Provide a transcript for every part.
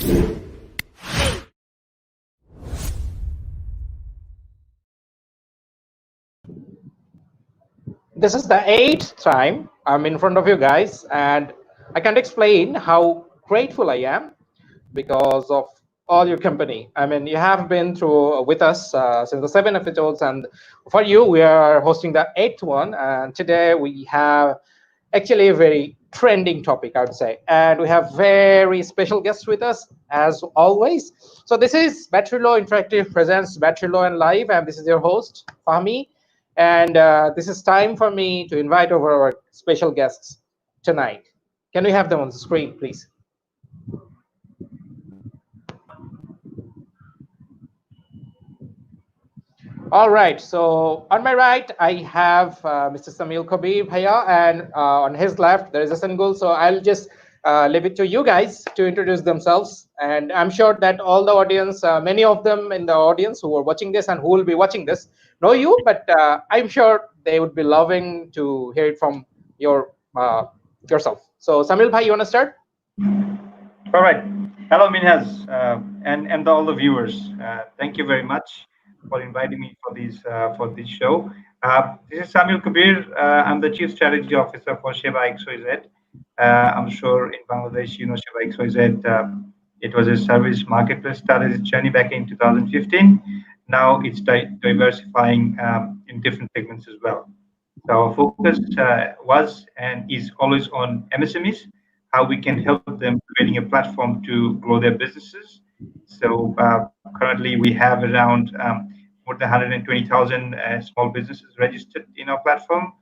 This is the 8th time I'm in front of you guys, and I can't explain how grateful I am because of all your company. I mean, you have been through with us since the 7 episodes, and for you, we are hosting the 8th one. And today we have actually a very trending topic, I would say, and we have very special guests with us as always. So this is Battery Law Interactive presents Battery Law and Live, and this is your host Fahmi, and this is time for me to invite over our special guests tonight. Can we have them on the screen, please? All right, so on my right, I have Mr. Samiul Kabir, Bhaiya, and on his left, there is Esengül. So I'll just leave it to you guys to introduce themselves. And I'm sure that all the audience, many of them in the audience who are watching this and who will be watching this know you, but I'm sure they would be loving to hear it from yourself. So Samiul Bhai, you want to start? All right. Hello, Minhas, and all the viewers. Thank you very much for inviting me for this show. This is Samiul Kabir. I'm the Chief Strategy Officer for Sheba XYZ. I'm sure in Bangladesh, you know Sheba XYZ. It was a service marketplace, started its journey back in 2015. Now it's diversifying in different segments as well. So our focus was and is always on MSMEs, how we can help them creating a platform to grow their businesses. So currently we have around more than 120,000 small businesses registered in our platform,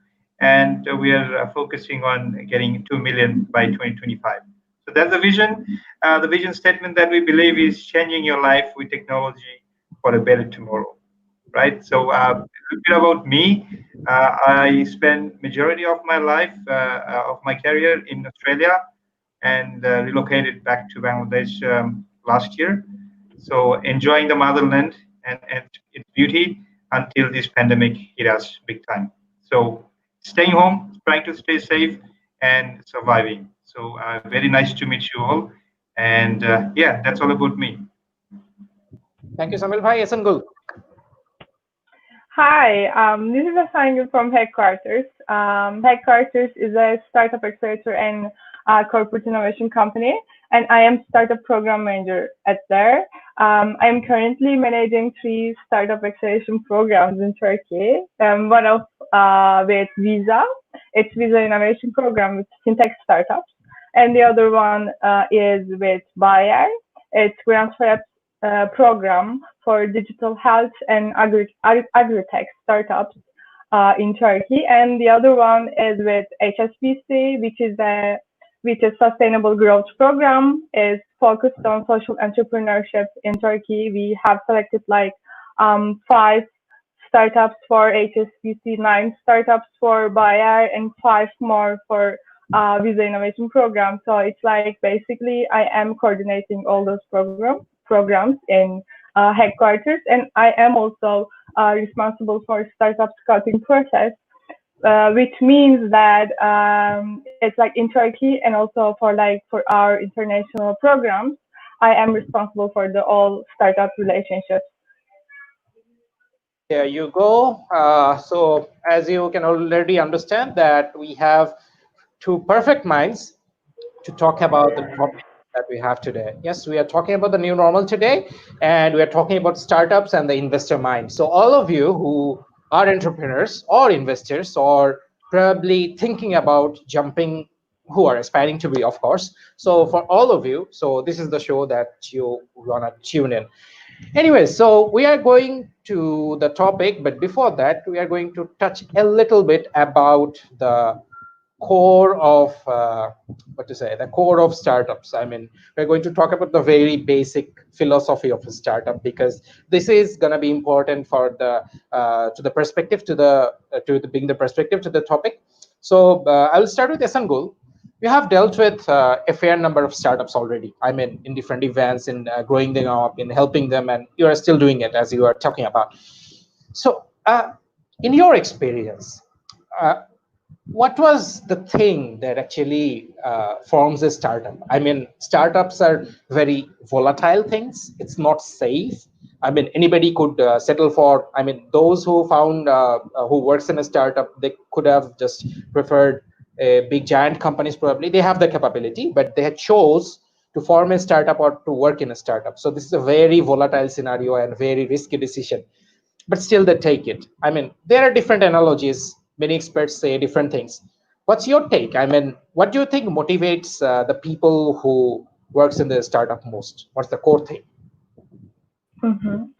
and we are focusing on getting 2 million by 2025. So that's the vision. The vision statement that we believe is changing your life with technology for a better tomorrow, right? So a little bit about me. I spent majority of my life, of my career in Australia, and relocated back to Bangladesh last year. So enjoying the motherland and its beauty until this pandemic hit us big time. So staying home, trying to stay safe and surviving. So very nice to meet you all. And yeah, that's all about me. Thank you, Samiul Bhai. Esengül. Hi, this is Esengül from Hackquarters. Hackquarters is a startup accelerator and corporate innovation company, and I am startup program manager at there. I am currently managing 3 startup acceleration programs in Turkey. One of with Visa, it's Visa Innovation Program with fintech startups, and the other one is with Bayer. It's grants for program for digital health and agri-tech startups in Turkey, and the other one is with HSBC, which is a sustainable growth program, is focused on social entrepreneurship in Turkey. We have selected like 5 startups for HSBC, 9 startups for Bayer, and 5 more for Visa Innovation Program. So it's like basically I am coordinating all those programs in Hackquarters, and I am also responsible for startup scouting process, which means that it's like in Turkey and also for our international programs, I am responsible for the all startup relationships. There you go. So as you can already understand that we have 2 perfect minds to talk about the topic that we have today. Yes, we are talking about the new normal today, and we are talking about startups and the investor mind. So all of you who are entrepreneurs or investors or probably thinking about jumping, who are aspiring to be, of course. So for all of you, so this is the show that you want to tune in. Anyway, so we are going to the topic, but before that, we are going to touch a little bit about the core of the core of startups. I mean, we're going to talk about the very basic philosophy of a startup, because this is going to be important for the to the perspective to bring the perspective to the topic. So I will start with Esengül. You have dealt with a fair number of startups already. I mean, in different events, in growing them up, in helping them, and you are still doing it as you are talking about. So in your experience, what was the thing that actually forms a startup? I mean, startups are very volatile things. It's not safe. I mean, anybody could settle for. I mean, those who found who works in a startup, they could have just preferred big giant companies. Probably they have the capability, but they had chose to form a startup or to work in a startup. So this is a very volatile scenario and very risky decision, but still they take it. I mean, there are different analogies. Many experts say different things. What's your take? I mean, what do you think motivates the people who works in the startup most? What's the core thing?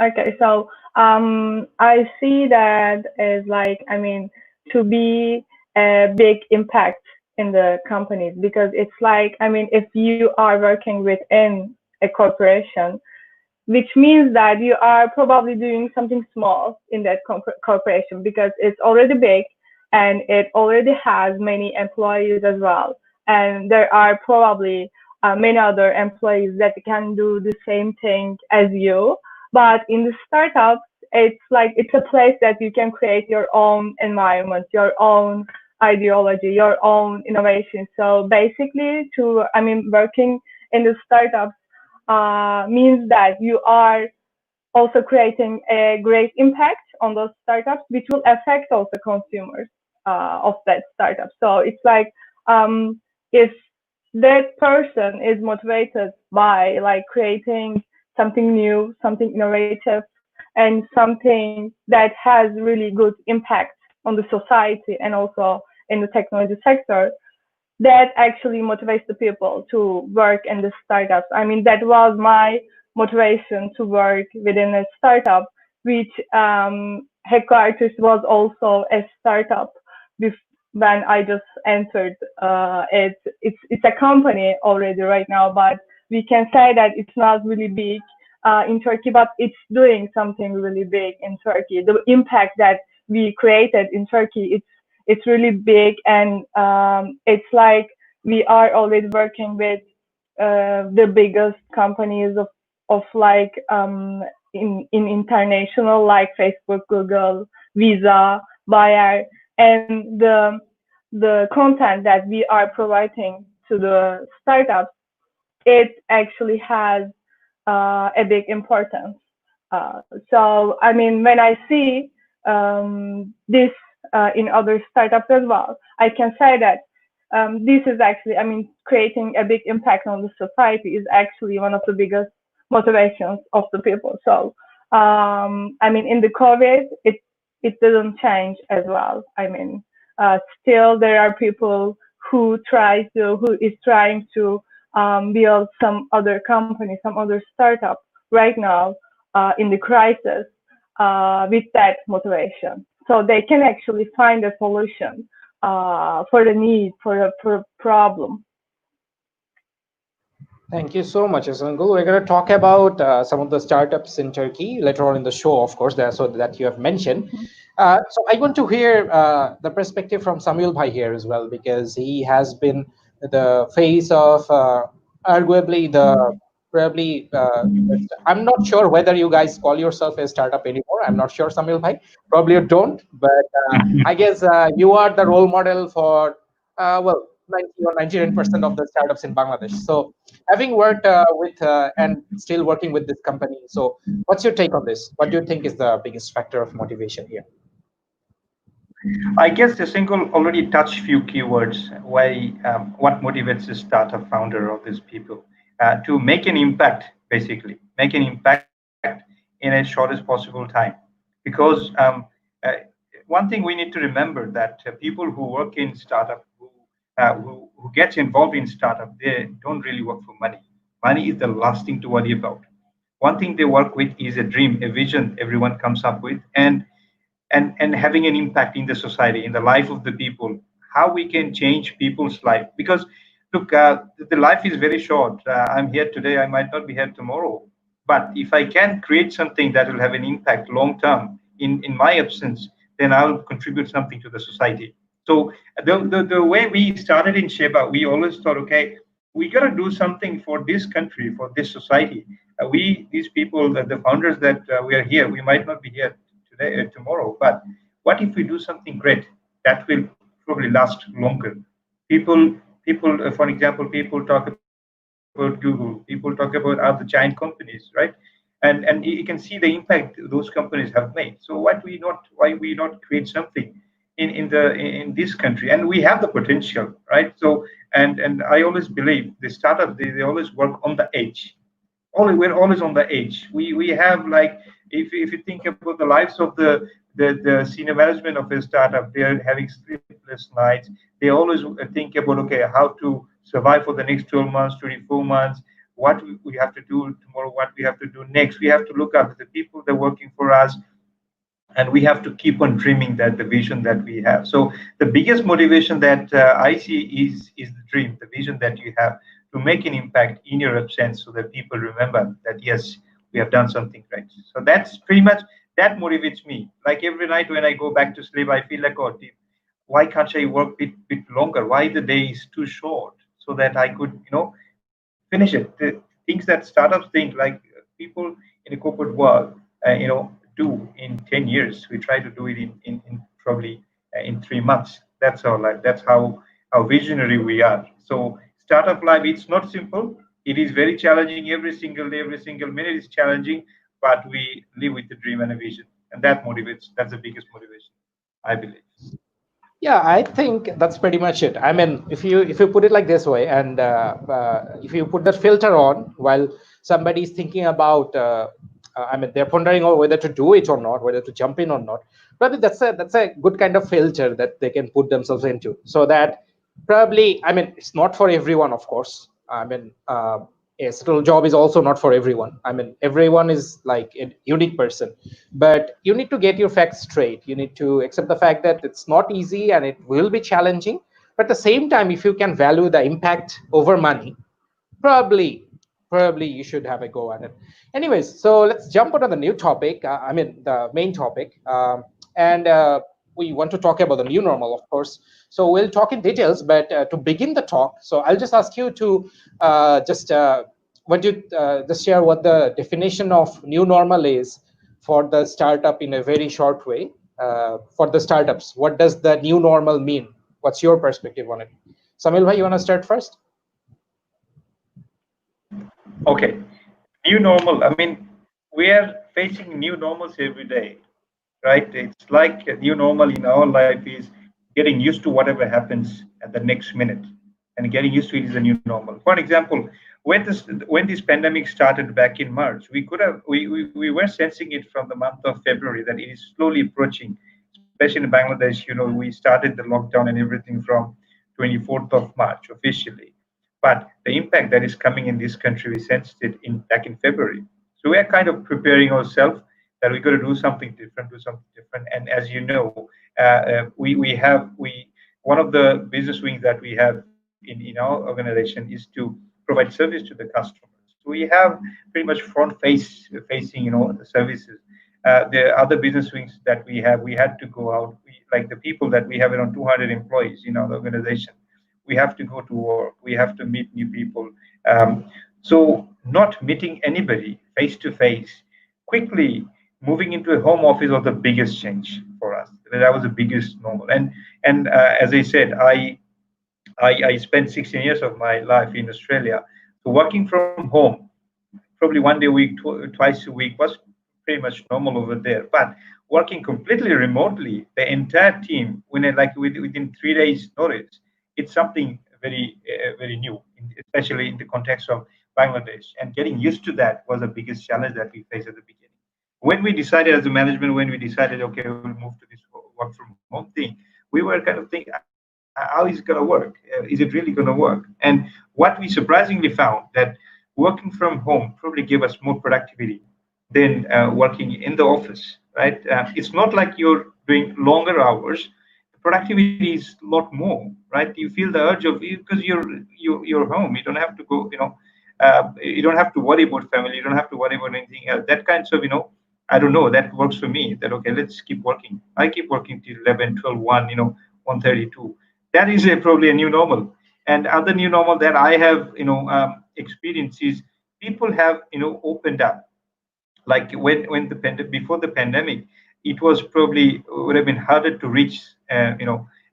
Okay, so I see that as like, I mean, to be a big impact in the companies, because it's like, I mean, if you are working within a corporation, which means that you are probably doing something small in that corporation because it's already big and it already has many employees as well. And there are probably many other employees that can do the same thing as you. But in the startups, it's like it's a place that you can create your own environment, your own ideology, your own innovation. So basically, I mean, working in the startups means that you are also creating a great impact on those startups, which will affect also consumers of that startup. So it's like if that person is motivated by like creating something new, something innovative, and something that has really good impact on the society and also in the technology sector, that actually motivates the people to work in the startups. I mean, that was my motivation to work within a startup, which Hackquarters was also a startup when I just entered it. It's a company already right now, but we can say that it's not really big in Turkey, but it's doing something really big in Turkey. The impact that we created in Turkey, it's really big, and it's like we are already working with the biggest companies of like in international, like Facebook, Google, Visa, Bayer, and the content that we are providing to the startups, it actually has a big importance. So I mean, when I see this in other startups as well, I can say that this is actually, I mean, creating a big impact on the society is actually one of the biggest motivations of the people. So I mean, in the COVID, it doesn't change as well. I mean, still there are people who is trying to build some other company, some other startup right now in the crisis with that motivation. So they can actually find a solution for the need, for the problem. Thank you so much, Esengül. We're going to talk about some of the startups in Turkey later on in the show, of course, so that you have mentioned. So I want to hear the perspective from Samiul Bhai here as well, because he has been the face of arguably the probably. I'm not sure whether you guys call yourself a startup anymore. I'm not sure, Samiul Bhai. Probably you don't, but I guess you are the role model for well, 90 or 99% of the startups in Bangladesh. So having worked with and still working with this company, so what's your take on this? What do you think is the biggest factor of motivation here? I guess the single already touched few keywords. Why, what motivates the startup founder of these people to make an impact, basically make an impact in a shortest possible time. Because uh, one thing we need to remember that people who work in startup, who gets involved in startup, they don't really work for money. Money is the last thing to worry about. One thing they work with is a dream, a vision everyone comes up with, and having an impact in the society, in the life of the people, how we can change people's life. Because look, the life is very short. I'm here today, I might not be here tomorrow, but if I can create something that will have an impact long term in my absence, then I'll contribute something to the society. So the way we started in Sheba, we always thought, okay, we got to do something for this country, for this society. These people, the founders that we are here, we might not be here today, tomorrow, but what if we do something great that will probably last longer. People, for example, people talk about Google, people talk about other giant companies, right? And you can see the impact those companies have made. So why we not create something in this country? And we have the potential, right? So and I always believe the startup, they always work on the edge. We're always on the edge. We have, like, if you think about the lives of the senior management of a startup, they are having sleepless nights. They always think about, okay, how to survive for the next 12 months, 24 months, what we have to do tomorrow, what we have to do next. We have to look after the people that are working for us, and we have to keep on dreaming that the vision that we have. So the biggest motivation that I see is the dream, the vision that you have to make an impact in your absence, so that people remember that yes, we have done something right. So that's pretty much, that motivates me. Like every night when I go back to sleep, I feel like, oh, why can't I work bit longer? Why the day is too short, so that I could, finish it. The things that startups think, like people in the corporate world, do in 10 years, we try to do it in probably in 3 months. That's our life. That's how visionary we are. So startup life, it's not simple. It is very challenging. Every single day, every single minute is challenging, but we live with the dream and a vision, and that motivates. That's the biggest motivation, I believe. Yeah, I think that's pretty much it. I mean, if you put it like this way, and if you put that filter on while somebody is thinking about, I mean, they're pondering on whether to do it or not, whether to jump in or not. Probably that's a good kind of filter that they can put themselves into, so that probably, I mean, it's not for everyone, of course. I mean, a subtle job is also not for everyone. I mean, everyone is like a unique person, but you need to get your facts straight. You need to accept the fact that it's not easy and it will be challenging. But at the same time, if you can value the impact over money, probably you should have a go at it. Anyways, so let's jump on to the new topic. I mean, the main topic, and we want to talk about the new normal, of course. So we'll talk in details, but to begin the talk, so I'll just ask you to just want you just share what the definition of new normal is for the startup in a very short way. For the startups, what does the new normal mean? What's your perspective on it? Samil bhai, you want to start first? Okay, new normal. I mean, we are facing new normals every day, right? It's like a new normal in our life is getting used to whatever happens at the next minute, and getting used to it is a new normal. For example, when this pandemic started back in March, we were sensing it from the month of February that it is slowly approaching, especially in Bangladesh. We started the lockdown and everything from 24th of March officially, but the impact that is coming in this country, we sensed it in back in February. So we are kind of preparing ourselves that we're going to do something different. And as you know, we one of the business wings that we have in our organization is to provide service to the customers. So we have pretty much front facing, the services. The other business wings that we had to go out. Like the people that we have around 200 employees in our organization, we have to go to work, we have to meet new people. So not meeting anybody face to face, quickly moving into a home office was the biggest change for us. That was the biggest normal. And as I said, I spent 16 years of my life in Australia. So working from home, probably one day a week, twice a week, was pretty much normal over there. But working completely remotely, the entire team, within 3 days notice, it's something very new, especially in the context of Bangladesh. And getting used to that was the biggest challenge that we faced at the beginning. When we decided as a management, when we decided, okay, we'll move to this work from home thing, we were kind of thinking, how is it going to work? Is it really going to work? And what we surprisingly found that working from home probably gave us more productivity than working in the office, right? It's not like you're doing longer hours. The productivity is a lot more, right? You feel the urge of, because you're home. You don't have to go, you don't have to worry about family. You don't have to worry about anything else. That kind of, I don't know, that works for me. That, okay, let's keep working. I keep working till 11, 12, 1, 1:32. That is probably a new normal. And other new normal that I have, experienced is people have, opened up. Like when before the pandemic, it was probably would have been harder to reach,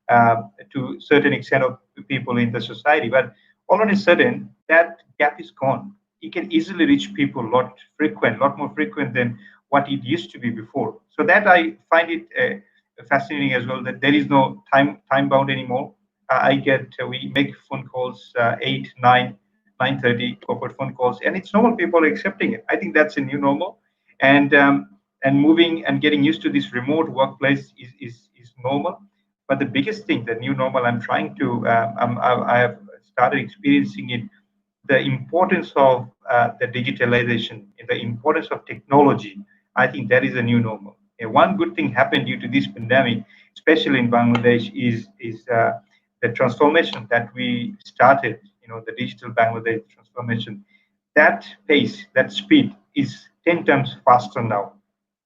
to certain extent of people in the society. But all of a sudden, that gap is gone. You can easily reach people lot more frequent than what it used to be before. So that I find it fascinating as well, that there is no time bound anymore. We make phone calls 8, 9, 9:30 corporate phone calls, and it's normal. People are accepting it. I think that's a new normal, and moving and getting used to this remote workplace is normal. But the biggest thing, the new normal, I'm trying to I have started experiencing it, the importance of the digitalization, the importance of technology. I think that is a new normal. And one good thing happened due to this pandemic, especially in Bangladesh, is the transformation that we started. The digital Bangladesh transformation. That pace, that speed is 10 times faster now.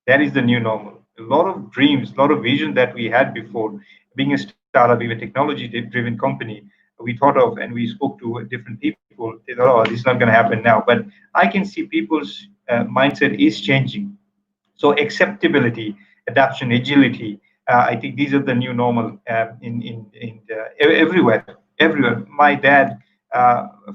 That is the new normal. A lot of dreams, a lot of vision that we had before, being a startup, being a technology-driven company, we thought of and we spoke to different people. They thought, oh, this is not going to happen now. But I can see people's mindset is changing. So acceptability, adaptation, agility. I think these are the new normal everywhere. Everywhere. My dad,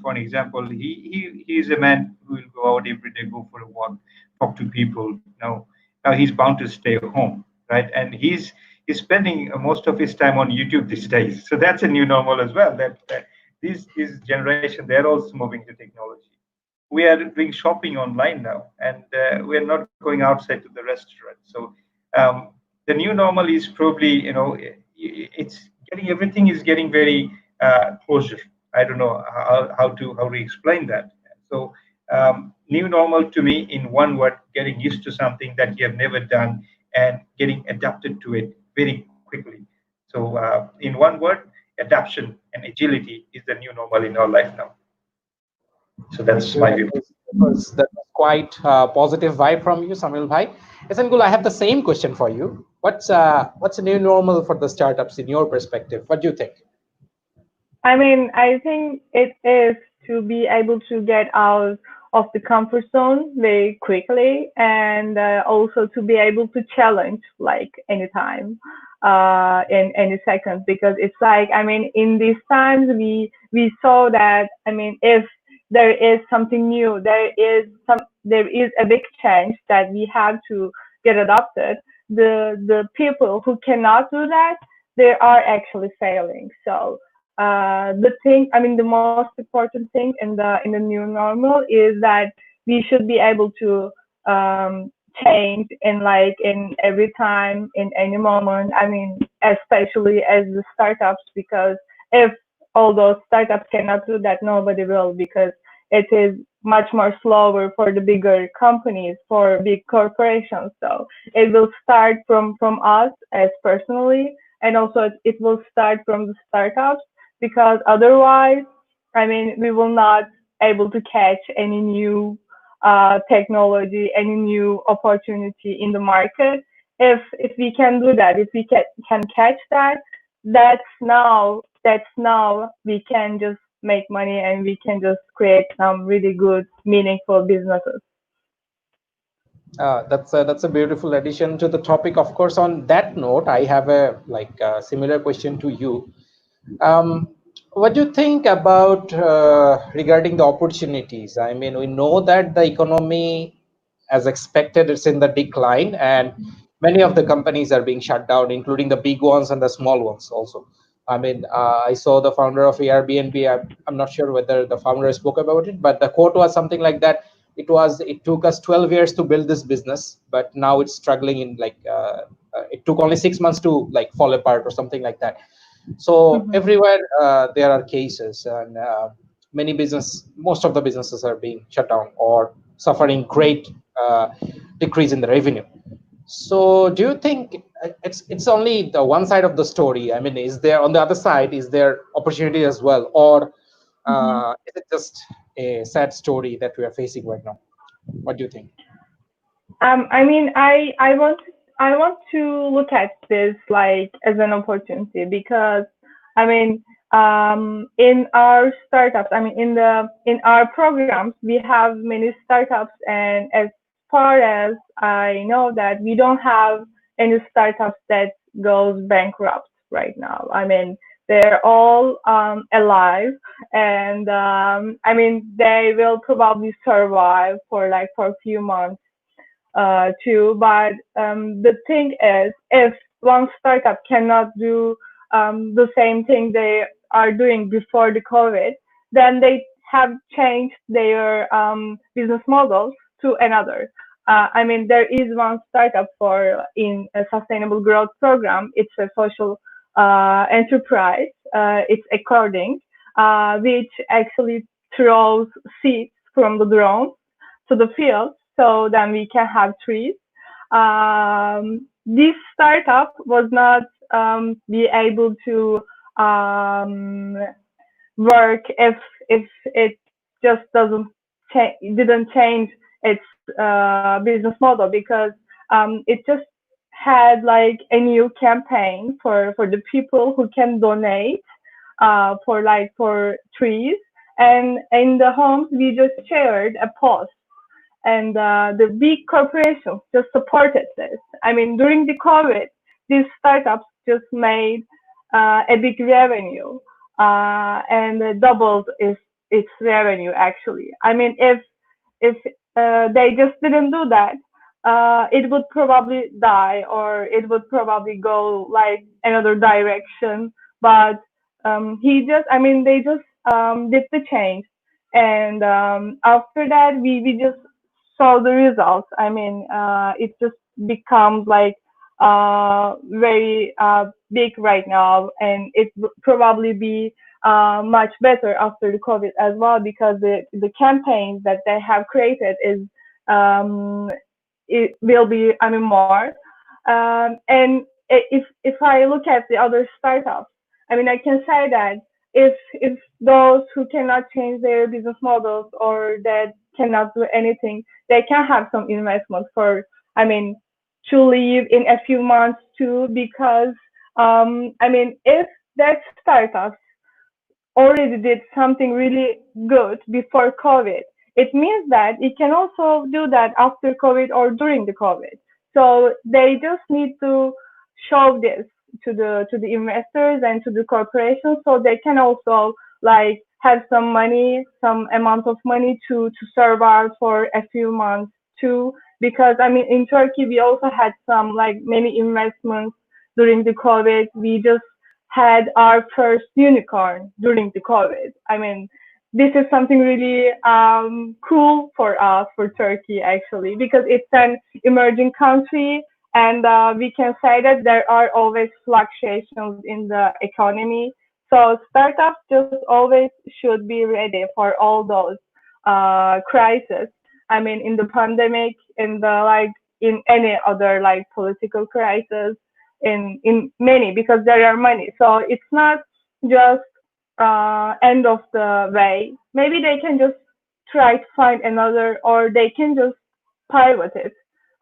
for an example, he is a man who will go out every day, go for a walk, talk to people. Now he's bound to stay home, right? And he's spending most of his time on YouTube these days. So that's a new normal as well. That this generation, they're also moving to technology. We are doing shopping online now, and we are not going outside to the restaurant. So the new normal is probably, it's getting, everything is getting very closer. I don't know how to explain that. So new normal to me, in one word, getting used to something that you have never done and getting adapted to it very quickly. So in one word, adaptation and agility is the new normal in our life now. So Thank that's you. my That view. was, quite positive vibe from you, Samiul Bhai. Esengül, I have the same question for you. What's a new normal for the startups in your perspective? What do you think? I mean, I think it is to be able to get out of the comfort zone very quickly, and also to be able to challenge like anytime, in any second, because it's like, I mean, in these times we saw that, I mean, if there is something new, there is a big change that we have to get adopted. The people who cannot do that, they are actually failing. So the thing, I mean, the most important thing in the new normal is that we should be able to change in like in every time, in any moment. I mean, especially as the startups, because if all those startups cannot do that, nobody will, because it is much more slower for the bigger companies, for big corporations. So it will start from us as personally, and also it will start from the startups, because otherwise, I mean, we will not able to catch any new technology, any new opportunity in the market. If we can do that, if we can catch that, that's now we can just make money, and we can just create some really good, meaningful businesses. That's a beautiful addition to the topic. Of course, on that note, I have a similar question to you. Um, what do you think about regarding the opportunities? I mean, we know that the economy, as expected, it's in the decline, and many of the companies are being shut down, including the big ones and the small ones also. I mean, I saw the founder of Airbnb. I'm not sure whether the founder spoke about it, but the quote was something like that. It took us 12 years to build this business, but now it's struggling in it took only 6 months to like fall apart or something like that. So Mm-hmm. everywhere there are cases, and most of the businesses are being shut down or suffering great decrease in the revenue. So do you think it's only the one side of the story? I mean, is there, on the other side, is there opportunity as well, or Mm-hmm. is it just a sad story that we are facing right now? What do you think? I mean, I want to look at this like as an opportunity, because I mean, in our startups, I mean, in our programs, we have many startups, and as far as I know, that we don't have any startups that goes bankrupt. right now. I mean, they're all alive, and I mean, they will probably survive for a few months too. But the thing is, if one startup cannot do the same thing they are doing before the COVID, then they have changed their business models to another. I mean, there is one startup for in a sustainable growth program. It's a social enterprise. It's according, which actually throws seeds from the drones to the field, so then we can have trees. This startup was not be able to um, work if it just didn't change its business model, because it just had like a new campaign for the people who can donate for trees, and in the homes we just shared a post, and the big corporations just supported this. I mean, during the COVID, these startups just made a big revenue, and doubled its revenue actually. I mean, if they just didn't do that, it would probably die, or it would probably go like another direction. But I mean, they just did the change, and after that, we just saw the results. I mean, it just becomes like very big right now, and it will probably be much better after the COVID as well, because the campaign that they have created is um, it will be, I mean, more. And if I look at the other startups, I mean, I can say that if those who cannot change their business models, or that cannot do anything, they can have some investment for, I mean, to leave in a few months too, because I mean, if that startup already did something really good before COVID, it means that it can also do that after COVID or during the COVID. So they just need to show this to the investors and to the corporations, so they can also like have some money, some amount of money to survive for a few months too. Because I mean, in Turkey we also had some like many investments during the COVID. We just had our first unicorn during the COVID. I mean, this is something really cool for us, for Turkey actually, because it's an emerging country, and we can say that there are always fluctuations in the economy. So startups just always should be ready for all those crises. I mean, in the pandemic, in the like in any other like political crisis, in many, because there are many. So it's not just end of the way. Maybe they can just try to find another, or they can just pivot it.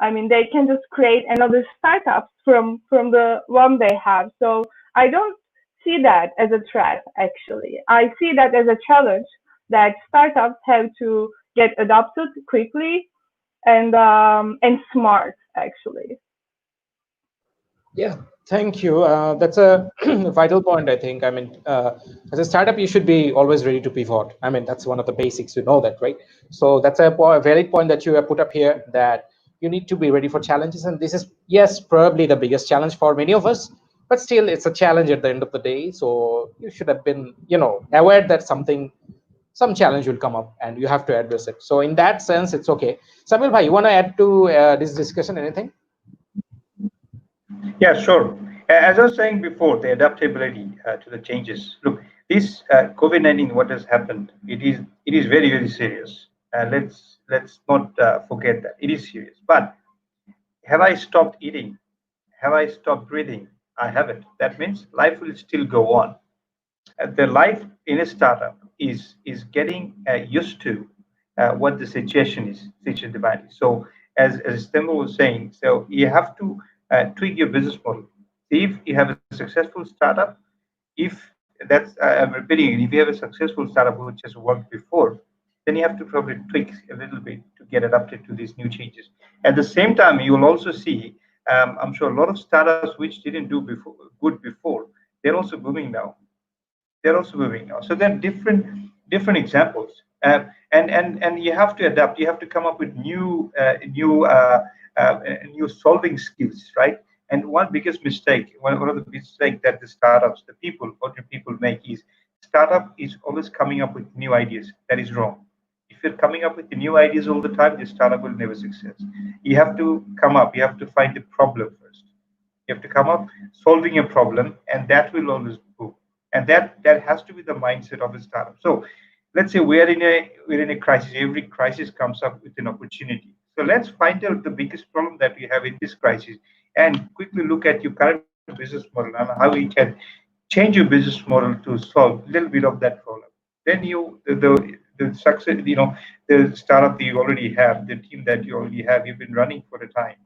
I mean, they can just create another startup from the one they have. So I don't see that as a threat. Actually, I see that as a challenge, that startups have to get adopted quickly, and smart actually. Yeah, thank you. That's a vital point, I think. I mean, as a startup, you should be always ready to pivot. I mean, that's one of the basics. You know that, right? So that's a valid point that you have put up here, that you need to be ready for challenges. And this is, yes, probably the biggest challenge for many of us, but still, it's a challenge at the end of the day. So you should have been, aware that some challenge will come up and you have to address it. So in that sense, it's okay. Samuel bhai, you want to add to this discussion anything? Yeah, sure. As I was saying before, the adaptability to the changes. Look, this COVID-19, what has happened, it is very, very serious. Let's not forget that it is serious. But have I stopped eating? Have I stopped breathing? I haven't. That means life will still go on. The life in a startup is getting used to what the situation is, situation divided. So as Stembo was saying, so you have to tweak your business model. See, if you have a successful startup, if that's I'm repeating it, if you have a successful startup which has worked before, then you have to probably tweak a little bit to get adapted to these new changes. At the same time, you will also see, I'm sure, a lot of startups which didn't do good before, they're also booming now. They're also moving now. So there are different examples, and you have to adapt. You have to come up with new solving skills, right? And one biggest mistake, one of the mistakes that the startups, the people, ordinary people make is startup is always coming up with new ideas. That is wrong. If you're coming up with the new ideas all the time, the startup will never succeed. You have to come up. You have to find the problem first. You have to come up solving a problem, and that will always boom. And that has to be the mindset of a startup. So let's say we're in a crisis. Every crisis comes up with an opportunity. So let's find out the biggest problem that we have in this crisis, and quickly look at your current business model and how we can change your business model to solve a little bit of that problem. Then the success, the startup that you already have, the team that you already have, you've been running for a time.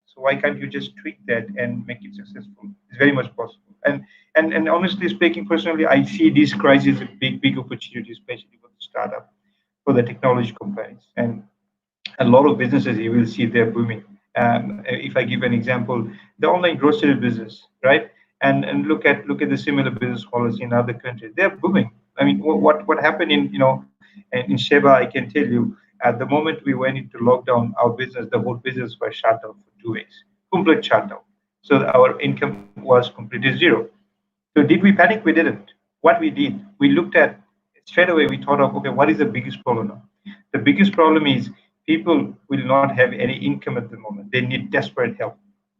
So why can't you just tweak that and make it successful? It's very much possible. And honestly speaking, personally, I see this crisis as a big opportunity, especially for the startup, for the technology companies, and a lot of businesses you will see they're booming. If I give an example, the online grocery business, right? And look at the similar business models in other countries. They're booming. I mean, what happened in Sheba? I can tell you, at the moment we went into lockdown, our business, the whole business was shut down for 2 weeks, complete shutdown. So our income was completely zero. So did we panic? We didn't. What we did, we looked at straight away. We thought of, okay, what is the biggest problem now? The biggest problem is people will not have any income at the moment. They need desperate help.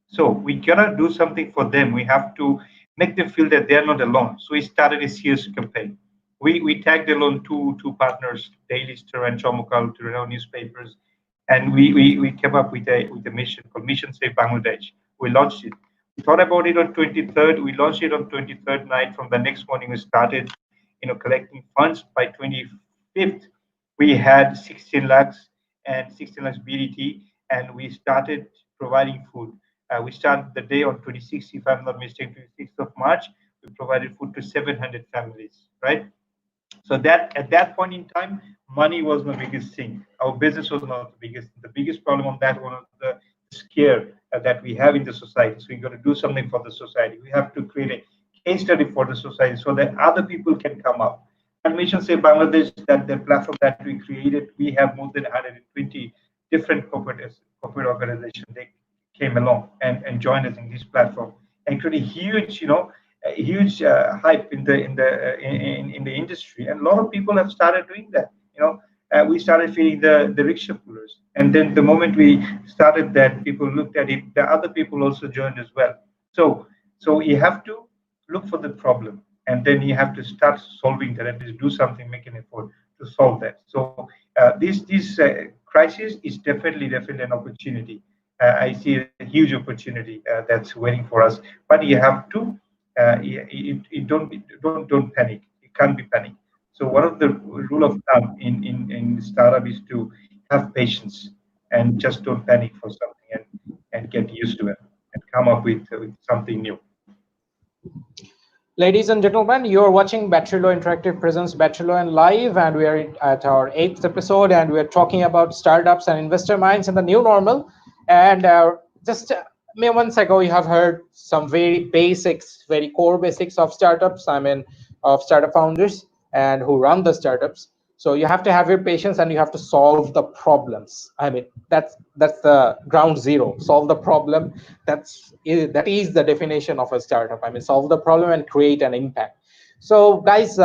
So we gotta do something for them. We have to make them feel that they're not alone. So we started a serious campaign. We tagged along two partners, Daily Star and Chomokal, to renowned newspapers, and we came up with a mission called Mission Save Bangladesh. We launched it. We thought about it on 23rd. We launched it on 23rd night. From the next morning, we started, collecting funds. By 25th, we had 16 lakhs and 16 lakhs BDT, and we started providing food. We started the day on 26th, if I'm not mistaken, 26th of March. We provided food to 700 families, right? So that at that point in time, money was the biggest thing. Our business was not the biggest. The biggest problem on that one of the scare that we have in the society. So we got to do something for the society. We have to create a case study for the society so that other people can come up. And Mission Save Bangladesh, that the platform that we created, we have more than 120 different corporate organizations. They came along and joined us in this platform and created a huge hype in the industry, and a lot of people have started doing that. We started feeding the rickshaw pullers, and then the moment we started that, people looked at it. The other people also joined as well. So you have to look for the problem, and then you have to start solving that. At least do something, make an effort to solve that. So this crisis is definitely an opportunity. I see a huge opportunity that's waiting for us, but you have to don't panic. You can't be panic. So one of the rule of thumb in startup is to have patience and just don't panic for something, and get used to it and come up with something new. Ladies and gentlemen, you're watching Battery Law Interactive Presents Battery Law and Live, and we are at our 8th episode, and we're talking about startups and investor minds in the new normal. And just months ago, you have heard some very basics, very core basics of startups. Of startup founders and who run the startups. So you have to have your patience, and you have to solve the problems. That's the ground zero. Solve the problem. That is the definition of a startup. Solve the problem and create an impact. So guys,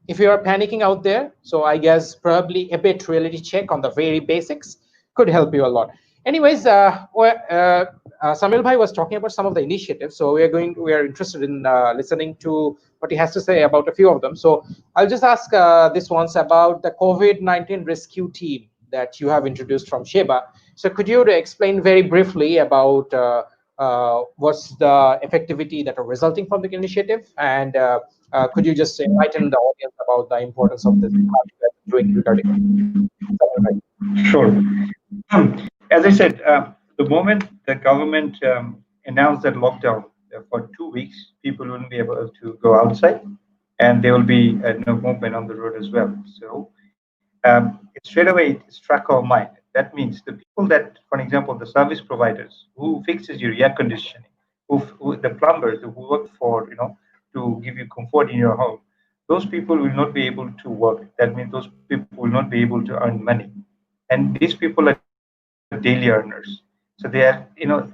if you are panicking out there, so I guess probably a bit reality check on the very basics could help you a lot. Anyways, Samiul Bhai was talking about some of the initiatives, so we are interested in listening to what he has to say about a few of them. So I'll just ask this once about the COVID-19 rescue team that you have introduced from Sheba. So could you explain very briefly about what's the effectivity that are resulting from the initiative, and could you just enlighten the audience about the importance of this doing regarding? Sure. As I said, the moment the government announced that lockdown for 2 weeks, people wouldn't be able to go outside, and there will be no movement on the road as well. So straight away it struck our mind. That means the people that, for example, the service providers who fixes your air conditioning, the plumbers who work for to give you comfort in your home, those people will not be able to work. That means those people will not be able to earn money. And these people are daily earners. So they are,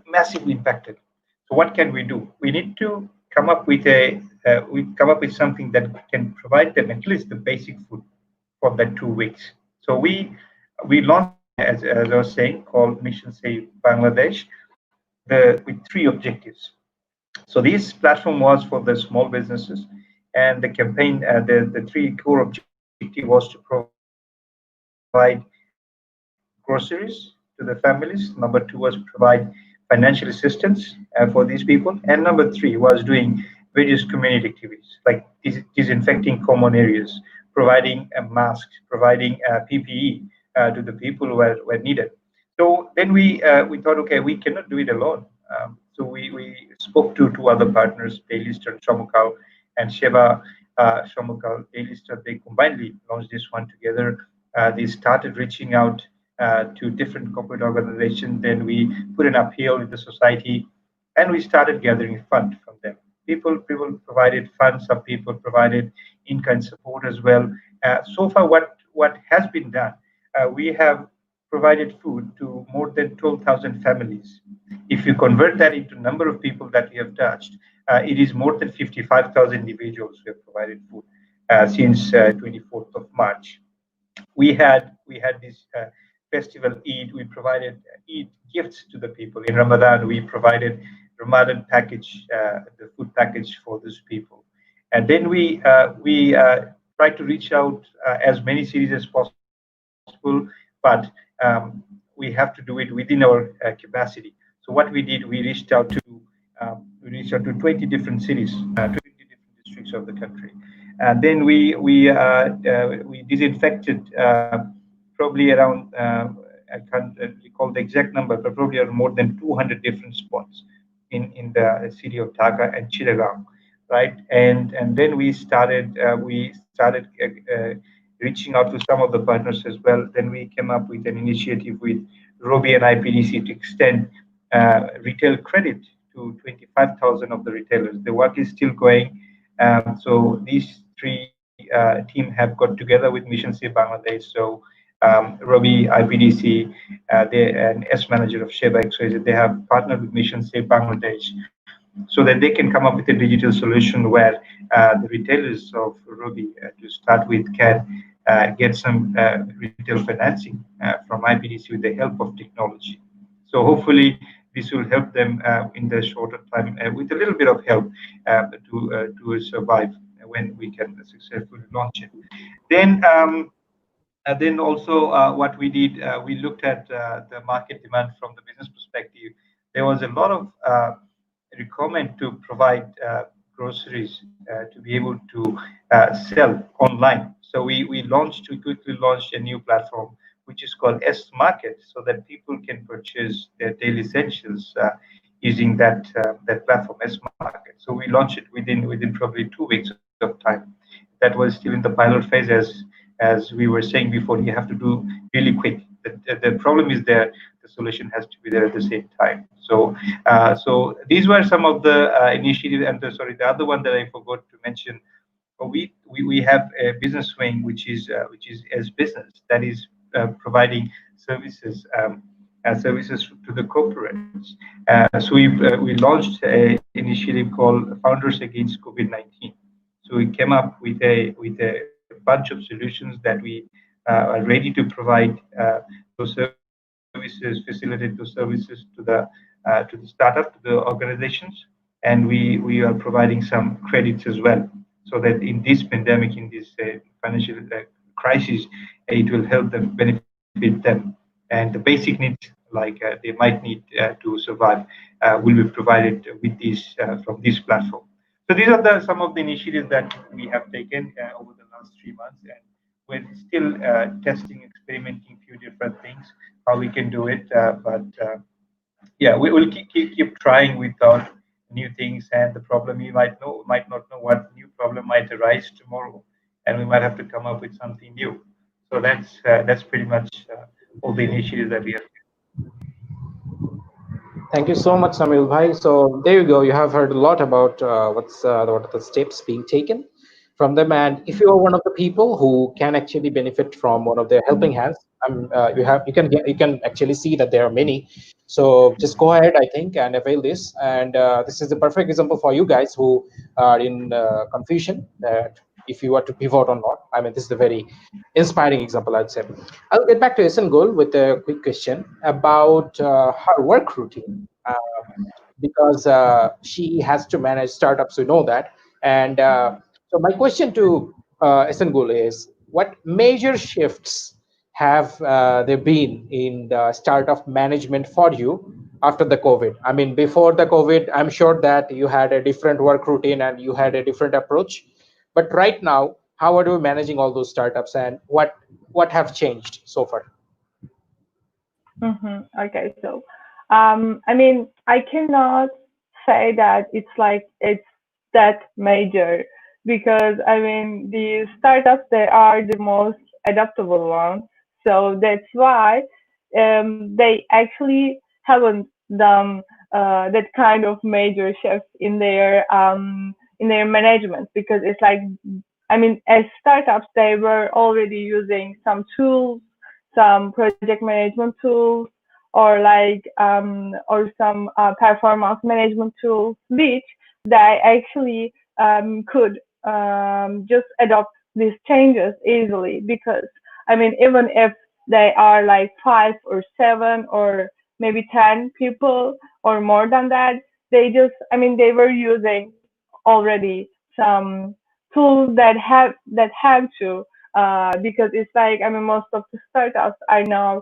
massively impacted. So what can we do? We need to come up with something that can provide them at least the basic food for that 2 weeks. So we launched, as I was saying, called Mission Save Bangladesh, with three objectives. So this platform was for the small businesses, and the campaign, the three core objective was to provide groceries to the families. Number two was provide financial assistance for these people, and number three was doing various community activities like disinfecting common areas, providing masks, providing PPE to the people where needed. So then we thought, okay, we cannot do it alone. So we spoke to two other partners, Dailystar and Shomukal, and Sheba, Shomukal, Dailystar. They combinedly launched this one together. They started reaching out to different corporate organizations. Then we put an appeal in the society, and we started gathering funds from them. People provided funds. Some people provided in-kind support as well. So far, what has been done, we have provided food to more than 12,000 families. If you convert that into number of people that we have touched, it is more than 55,000 individuals we have provided food since 24th of March. We had this festival Eid. We provided Eid gifts to the people. In Ramadan, we provided Ramadan package, the food package for those people. And then we tried to reach out as many cities as possible, but we have to do it within our capacity. So what we did, we reached out to 20 different cities, 20 different districts of the country, and then we disinfected probably around, I can't recall the exact number, but probably around more than 200 different spots in the city of Dhaka and Chittagong, right? And then we started reaching out to some of the partners as well. Then we came up with an initiative with Robi and IPDC to extend retail credit to 25,000 of the retailers. The work is still going. So these three team have got together with Mission Save Bangladesh. So Robi, IPDC, and S manager of Sheba XYZ, they have partnered with Mission Save Bangladesh so that they can come up with a digital solution where the retailers of Robi, to start with, can get some retail financing from IPDC with the help of technology. So hopefully this will help them in the shorter time with a little bit of help to survive when we can successfully launch it. Then then also what we did, we looked at the market demand from the business perspective. There was a lot of requirement to provide groceries to be able to sell online. So we quickly launched a new platform which is called S Market, so that people can purchase their daily essentials using that platform, S Market. So we launched it within probably 2 weeks of time. That was still in the pilot phase, as we were saying before. You have to do really quick. The problem is there. The solution has to be there at the same time. So these were some of the initiatives. And sorry, the other one that I forgot to mention. We have a business wing which is as business, that is providing services to the corporates. So we launched an initiative called Founders Against COVID-19. So we came up with a bunch of solutions that we are ready to provide those services, facilitate those services to the startup, to the organizations, and we are providing some credits as well, so that in this pandemic, in this financial crisis, it will help them, benefit them, and the basic needs like they might need to survive will be provided with this from this platform. So these are some of the initiatives that we have taken over the last 3 months, and we're still testing, experimenting few different things, how we can do it. But yeah, we will keep trying with our new things. And the problem, you might not know what new problem might arise tomorrow, and we might have to come up with something new. So that's pretty much all the initiatives that we have. Thank you so much, Samiul Bhai. So there you go. You have heard a lot about what are the steps being taken from them, and if you are one of the people who can actually benefit from one of their helping hands, you can actually see that there are many. So just go ahead, I think, and avail this. And this is the perfect example for you guys who are in confusion that if you are to pivot or not. I mean, this is a very inspiring example, I'd say. I'll get back to Esengül with a quick question about her work routine, because she has to manage startups. We know that, and so my question to Esengül is, what major shifts have there been in the startup management for you after the COVID? I mean, before the COVID, I'm sure that you had a different work routine and you had a different approach, but right now, how are you managing all those startups, and what have changed so far? Okay, so I mean, I cannot say that it's that major because I mean the startups they are the most adaptable ones, so that's why they actually haven't done that kind of major shifts in their management because it's like I mean as startups they were already using some tools, some project management tools, or some performance management tools, which they actually could just adopt these changes easily. Because I mean, even if they are like 5 or 7 or maybe 10 people or more than that, I mean, they were using already some tools that have to because it's like I mean most of the startups are now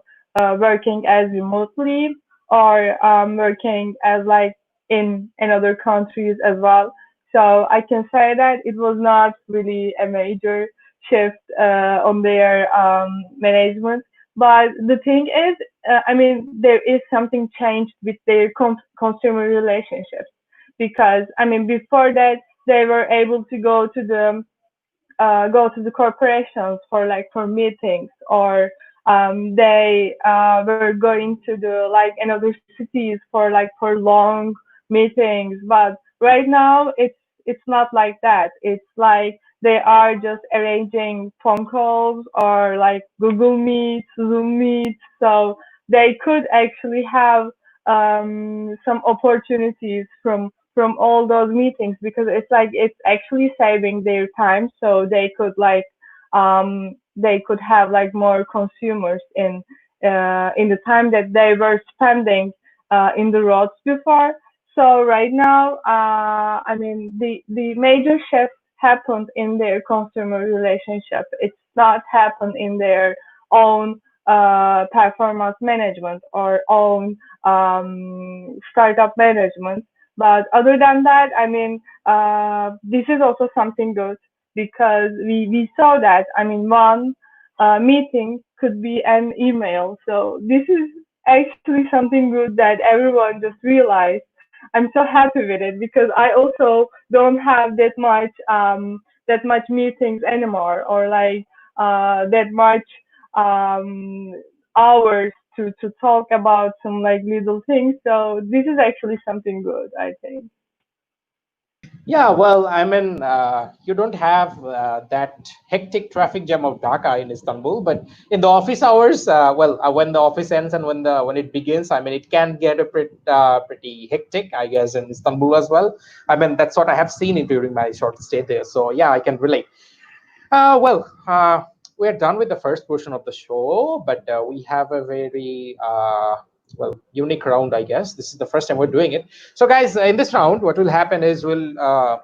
working as remotely or working as like in other countries as well. So I can say that it was not really a major shift on their management. But the thing is, I mean, there is something changed with their consumer relationships because I mean before that they were able to go to the corporations for like for meetings or they were going to the like another cities for like for long meetings. But right now it's not like that. It's like they are just arranging phone calls or like Google Meets, Zoom Meets, so they could actually have some opportunities from all those meetings because it's like it's actually saving their time so they could have like more consumers in the time that they were spending in the roads before. So right now I mean the major shift happened in their consumer relationship. It's not happened in their own performance management or own startup management. But other than that, I mean, this is also something good because we saw that. I mean, one meeting could be an email. So this is actually something good that everyone just realized. I'm so happy with it because I also don't have that much meetings anymore or like that much um, hours to talk about some like little things. So this is actually something good, I think. Yeah, well, I mean, you don't have that hectic traffic jam of Dhaka in Istanbul, but in the office hours, when the office ends and when it begins, I mean, it can get a pretty hectic, I guess, in Istanbul as well. I mean, that's what I have seen it during my short stay there. So yeah, I can relate. We are done with the first portion of the show, but we have a very unique round, I guess. This is the first time we're doing it. So, guys, in this round, what will happen is we'll uh,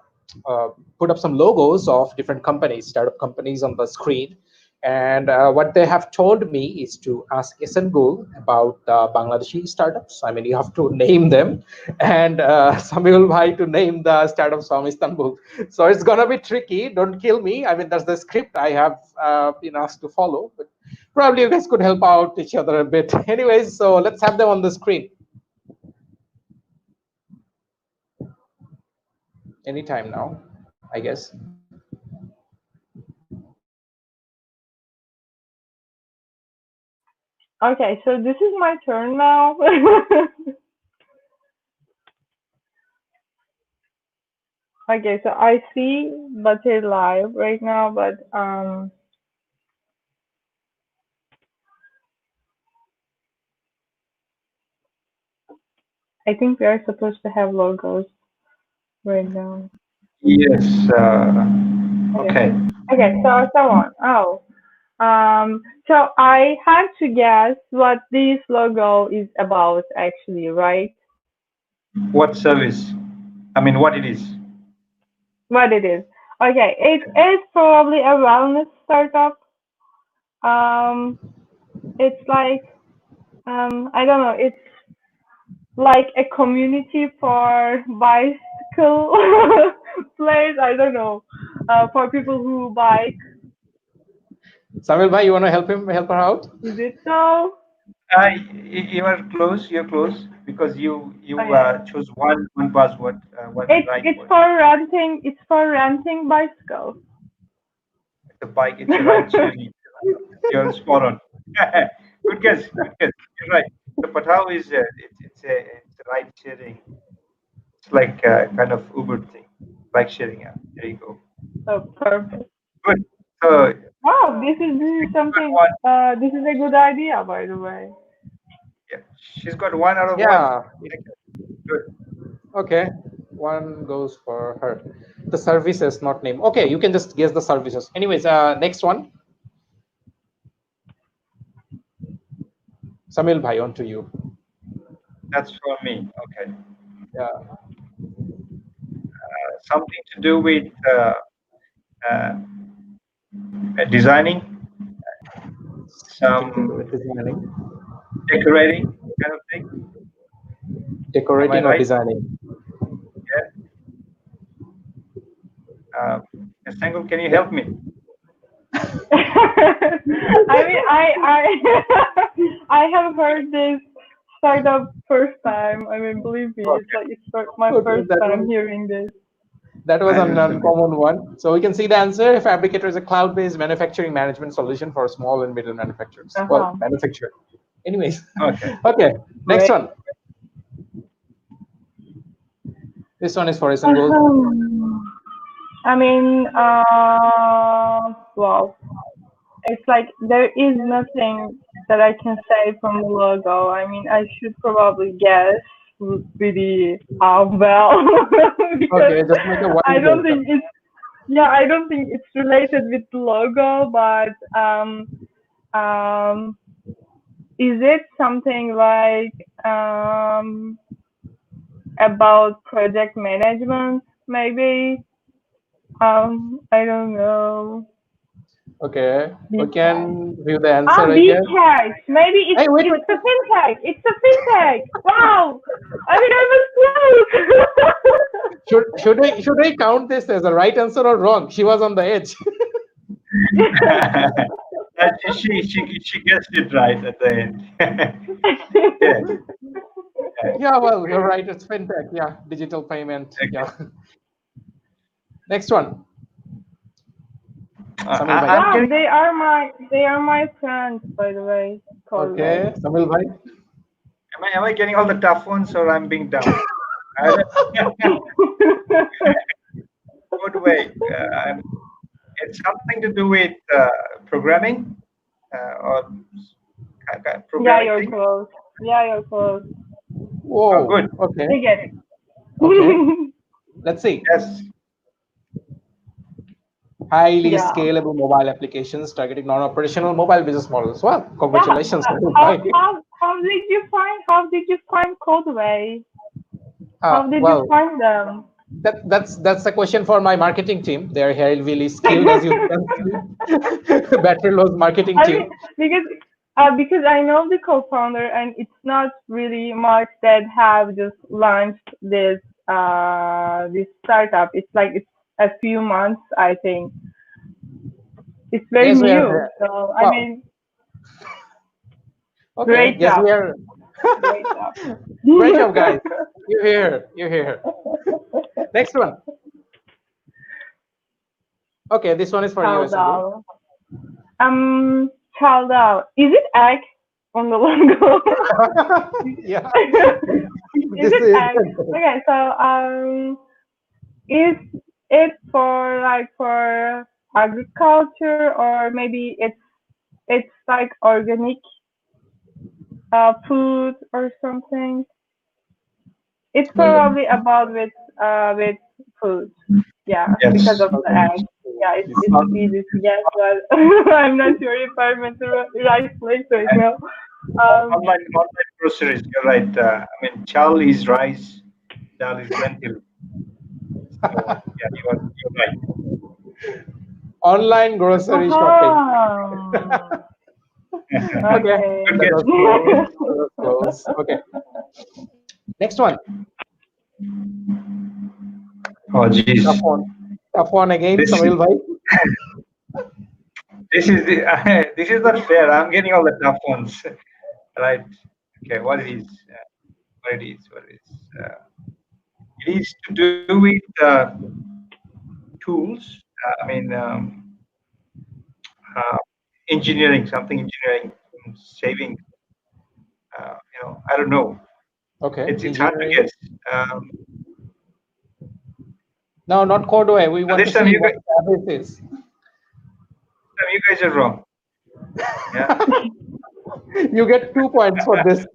put up some logos of different companies, startup companies on the screen. And what they have told me is to ask Esengül about Bangladeshi startups. I mean, you have to name them, and Samiul Bhai to name the startups from Istanbul. So it's gonna be tricky. Don't kill me. I mean, that's the script I have been asked to follow. But probably you guys could help out each other a bit. Anyways, so let's have them on the screen. Anytime now, I guess. Okay, so this is my turn now. Okay, so I see Battery live right now, but I think we are supposed to have logos right now. Yes. Okay. Okay, so on. Oh, so I have to guess what this logo is about, actually, right? What service? I mean, what it is? What it is? Okay, it is probably a wellness startup. Um, it's like I don't know. It's like a community for bicycle players. I don't know, for people who bike. Samiul bhai, you want to help her out? Is it so? You are close. You're close because you Okay. chose one buzzword, one right It's word. for renting. It's for renting bicycles. It's a bike. It's a ride sharing. You're spot on. Good guess. Good guess. You're right. The Patao is it's a ride sharing. It's like a kind of Uber thing, bike sharing app. There you go. Oh, perfect. Good. So Wow, this is she's got something. one. This is a good idea, by the way. Yeah, she's got 1 out of 1. Yeah. Good. Okay. One goes for her. The services, not name. Okay, you can just guess the services. Anyways, next one. Samiul bhai, on to you. That's for me. Okay. Yeah. Something to do with uh, designing, Something to do some with designing. decorating kind of thing. Am I Decorating or right? designing? Yeah. Esengül, can you help me? I mean, I have heard this startup first time. I mean, believe me, it's Okay. like my Okay, first time hearing this. that was an Understood. uncommon one. So we can see the answer. Fabricator is a cloud-based manufacturing management solution for small and middle manufacturers. Well, Uh-huh. manufacturer. Anyways. Okay. Okay, next Great. one. This one is for Esengül. Um, I mean, well, it's like there is nothing that I can say from the logo. I mean, I should probably guess pretty well because Okay, just make a I wild don't guess. think it's I don't think it's related with the logo, but um, is it something like about project management? Maybe. I don't know. Okay, we BCAS. can view the answer, I guess. BCAS. Maybe Hey, wait, it's wait. the fintech. It's the fintech. Wow. I mean, I was close. Should I count this as a right answer or wrong? She was on the edge. She guessed it right at the end. Yes. Yeah, well, you're right. It's fintech. Yeah, digital payment. Okay. Yeah. Next one. Samil I, bhai. I'm Wow, getting. they are my friends, by the way. Okay, Samil bhai. Am I getting all the tough ones or I'm being dumb? I don't- Good way. It's something to do with programming or Yeah, programming you're thing. close. Yeah, you're close. Oh, Whoa. good. Okay. I get it. Okay. Let's see. Yes. Highly Yeah. scalable mobile applications targeting non-operational mobile business models. Well, Yeah. congratulations, Samil How bhai. how how did you find Codeway? How did you Well, find them? that's a question for my marketing team. They're heavily skilled, as you can see. Battery Low's marketing I mean, team. because I know the co-founder, and it's not really much that have just launched this startup. It's like it's a few months, I think. It's very Yes, we are. new. So I Well, mean, okay. great Yes, job, we are. great job. Great job, guys. You're here. You're here. Next one. Okay, this one is for you, Esengül. Chaldao. Chaldao. Is it egg on the logo? Yeah. Is This it is egg? Okay, so Is it for agriculture, or maybe it's like organic food or something? It's Well, probably about with food. Yeah, because Yes. of the egg. Yeah, it's On- easy to guess, but I'm not sure if I'm at the right place right now. online groceries. You're right. I mean, chal is rice, dal is lentil. So yeah, you're right. online grocery shopping. Uh-huh. Okay, Okay. Good that guess. was close. That was close. Okay, next one. Oh, geez. Tough one. Tough one again, This Samiul bhai. this is the, this is not fair. I'm getting all the tough ones. Right. Okay. What it is? What it is? What it is? It is to do with tools. I mean, uh, engineering, something engineering, saving. I don't know. Okay, It's hard to engineering. guess. Um, No, not Cordway. We want to this time see what service is. you guys are wrong. Yeah. You get 2 points for this.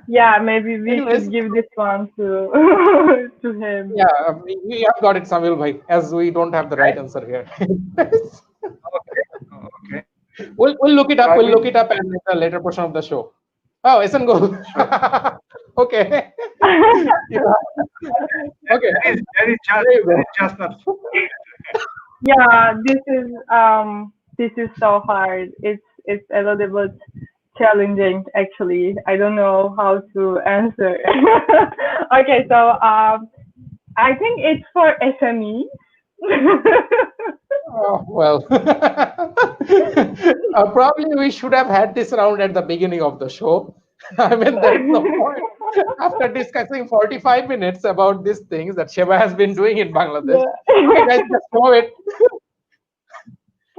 Yeah, maybe we Anyways, should give this one to to him. yeah, we have got it, Samiul bhai, as we don't have the right Right. answer here. Okay. Oh, okay. We'll look it So up. I We'll look win. it up in the later portion of the show. Oh, Esengül. Sure. Okay. Yeah. Okay. There you That is go. just not. Yeah, this is so hard. It's a little bit challenging actually. I don't know how to answer. Okay, so I think it's for SME. Oh, well. Probably we should have had this round at the beginning of the show. I mean, there is no point. After discussing 45 minutes about these things that Sheba has been doing in Bangladesh, okay, guys, Yeah. just know it.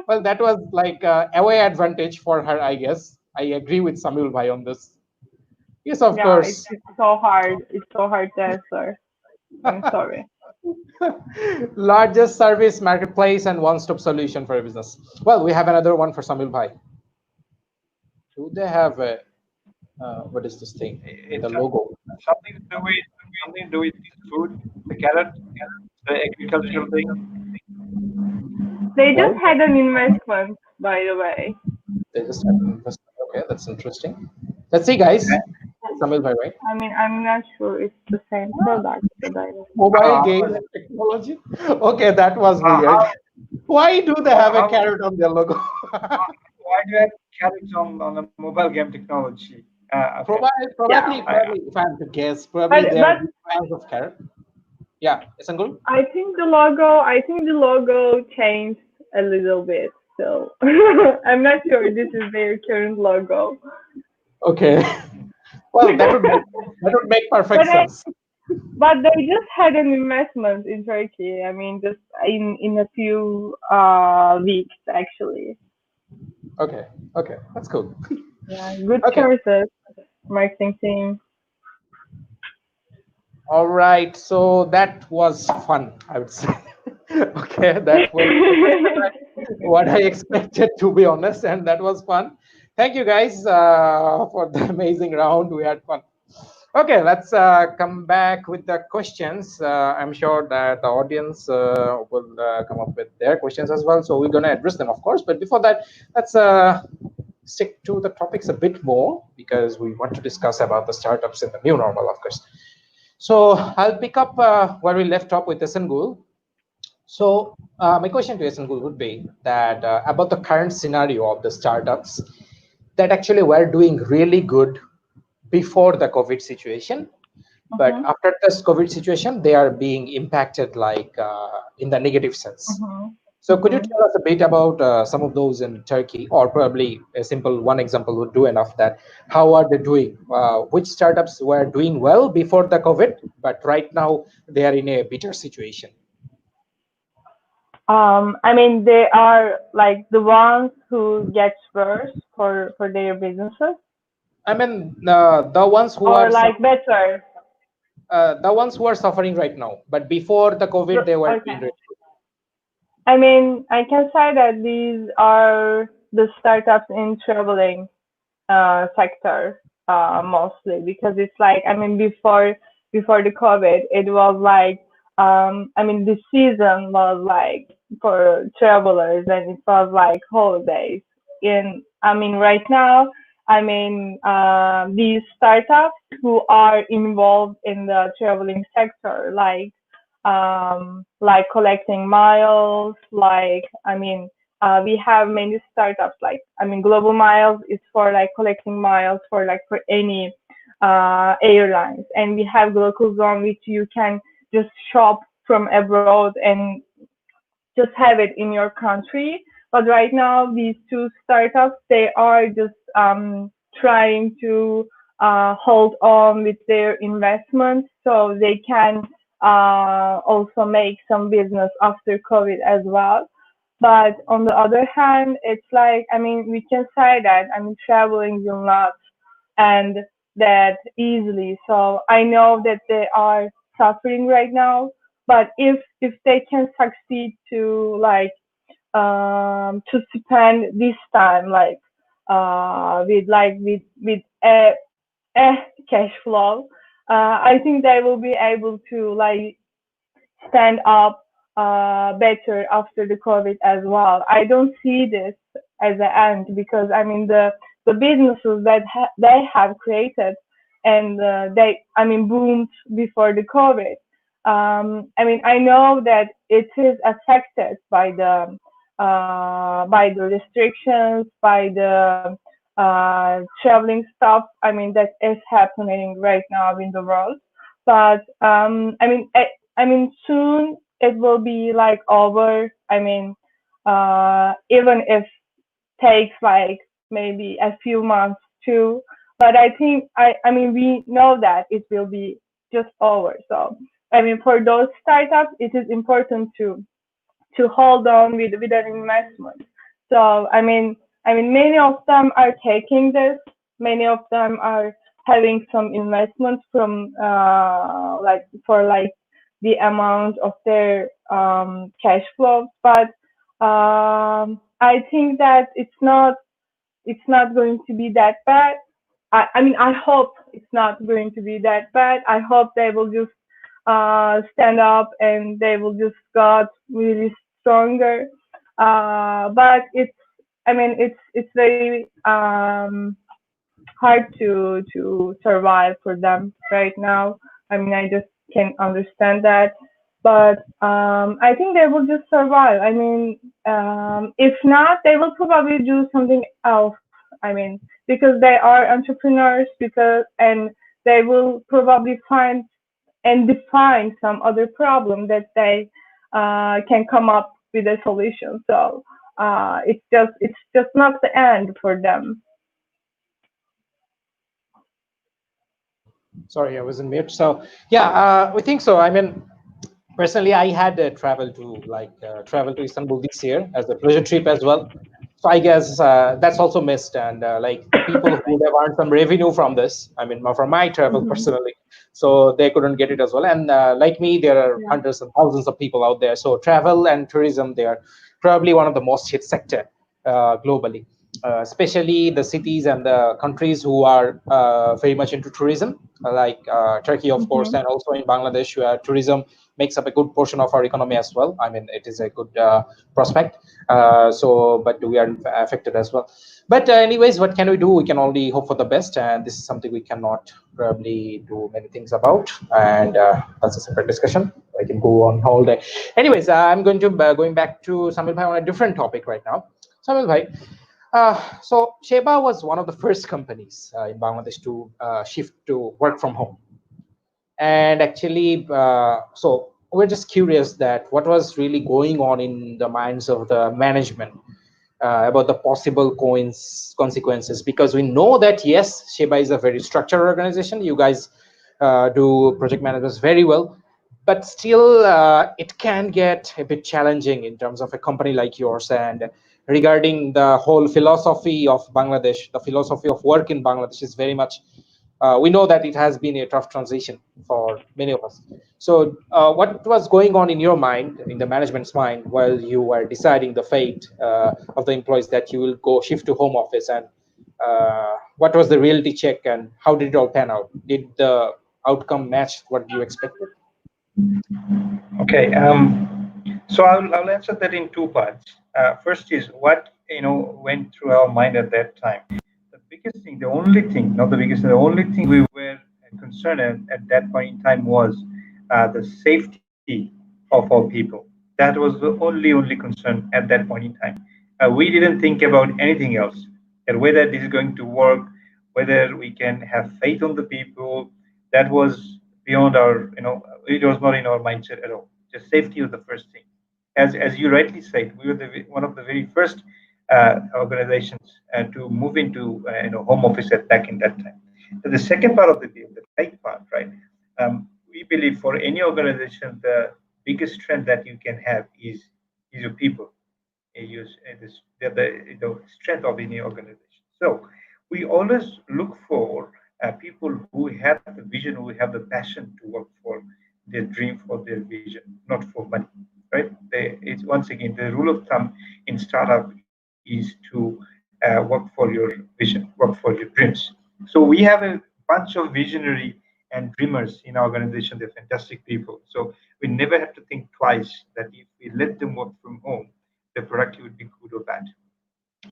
Well, that was like away advantage for her, I guess. I agree with Samul Bhai on this. Yes, of Yeah, course. it's so hard. It's so hard to answer. I'm sorry. Largest service marketplace and one-stop solution for a business. Well, we have another one for Samul Bhai. Do they have a what is this thing? The It's logo. something to do with food, the carrot, the agricultural thing. They just Well, had an investment, by the way. they just have an investment. Okay, that's interesting. Let's see, guys. Samil Bhai, right? I mean, I'm not sure it's the same product, but I don't know. Mobile Uh, game and technology. Okay, that was uh, weird. how, Why do they have a how, carrot on their logo? why do you have carrots on a mobile game technology? Okay. Yeah, Probably, if I have to guess, probably but they are but big fans of carrot. Yeah, Esengül? I think the logo changed a little bit. So I'm not sure this is their current logo. Okay. Well, that would make perfect But I, sense. but they just had an investment in Turkey. I mean, just in a few weeks actually. Okay, okay, that's cool. Yeah, good Okay, choices, marketing team. all right. So that was fun, I would say. Okay, that was what I expected, to be honest, and that was fun. Thank you guys for the amazing round. We had fun. Okay, let's come back with the questions. I'm sure that the audience will come up with their questions as well. So we're going to address them, of course. But before that, let's stick to the topics a bit more because we want to discuss about the startups in the new normal, of course. So I'll pick up where we left off with Esengül. So my question to Esengül would be that about the current scenario of the startups that actually were doing really good before the COVID situation, but Mhm, after this COVID situation, they are being impacted like in the negative sense. mhm, So could you mhm. tell us a bit about some of those in Turkey, or probably a simple one example would do enough? That how are they doing? Which startups were doing well before the COVID, but right now they are in a bitter situation? I mean, they are like the ones who get worse for their businesses. I mean, the ones who or are like better? the ones who are suffering right now, but before the COVID, they were doing Okay. great. I mean, I can say that these are the startups in traveling sector mostly, because it's like, I mean, before the COVID, it was like, I mean, the season was like for travelers, and it was like holidays. In I mean, right now, I mean, these startups who are involved in the traveling sector, like collecting miles, like, I mean, we have many startups, like, I mean, Global Miles is for like collecting miles for like for any airlines, and we have Local Zone, which you can just shop from abroad and just have it in your country. But right now, these two startups, they are just trying to hold on with their investments so they can also make some business after COVID as well. But on the other hand, it's like, I mean, we can say that, I mean, traveling will not end that easily. So I know that they are suffering right now, but if they can succeed to spend this time with a cash flow, I think they will be able to like stand up better after the COVID as well. I don't see this as an end, because I mean the businesses that they have created, and they, I mean, boomed before the COVID. I mean, I know that it is affected by the restrictions, by the traveling stuff. I mean, that is happening right now in the world. But I mean, soon it will be like over. I mean, even if takes like maybe a few months too. But I think, I mean, we know that it will be just over. So I mean, for those startups, it is important to hold on with an investment. So many of them are taking this. Many of them are having some investments from like for like the amount of their cash flow. But I think that it's not going to be that bad. I mean, I hope it's not going to be that bad. I hope they will just stand up and they will just got really stronger. But it's very hard to survive for them right now. I mean, I just can understand that. But I think they will just survive. I mean, if not, they will probably do something else. I mean, because they are entrepreneurs, and they will probably find and define some other problem that they can come up with a solution. So it's just not the end for them. Sorry, I was in mute. So yeah, we think so. I mean, personally, I had travel to Istanbul this year as a pleasure trip as well. So I guess that's also missed, and like the people who would have earned some revenue from this, I mean, from my travel Hmm. personally, so they couldn't get it as well. And like me, there are Yeah. hundreds and thousands of people out there. So travel and tourism, they are probably one of the most hit sector globally, especially the cities and the countries who are very much into tourism, like Turkey, of course, Hmm. and also in Bangladesh, where tourism makes up a good portion of our economy as well. I mean, it is a good prospect. But we are affected as well. But anyways, what can we do? We can only hope for the best, and this is something we cannot probably do many things about. And that's a separate discussion. I can go on all day. Anyways, I'm going back to Samil Bhai on a different topic right now. Samil Bhai, so Sheba was one of the first companies in Bangladesh to shift to work from home. And actually, so we're just curious that what was really going on in the minds of the management about the possible consequences, because we know that yes, Sheba is a very structured organization. You guys do project managers very well, but still it can get a bit challenging in terms of a company like yours. And regarding the whole philosophy of Bangladesh, the philosophy of work in Bangladesh is very much. We know that it has been a tough transition for many of us. So, what was going on in your mind, in the management's mind, while you were deciding the fate of the employees that you will go shift to home office, and what was the reality check, and how did it all pan out? Did the outcome match what you expected? Okay. So I'll answer that in two parts. First is what went through our mind at that time. The biggest thing, the only thing, not the biggest, the only thing we were concerned at that point in time was the safety of our people. That was the only concern at that point in time. We didn't think about anything else, and whether this is going to work, whether we can have faith on the people. That was beyond our, it was not in our mindset at all. Just safety was the first thing. As you rightly said, we were one of the very first organizations to move into home office back in that time. So the second part of the deal, the faith part, right? We believe for any organization, the biggest strength that you can have is your people. Use the strength of any organization. So we always look for people who have the vision, who have the passion to work for their dream, for their vision, not for money, right? It's once again the rule of thumb in startup is to work for your vision, work for your dreams. So we have a bunch of visionary and dreamers in our organization. They're fantastic people. So we never have to think twice that if we let them work from home, the product would be good or bad.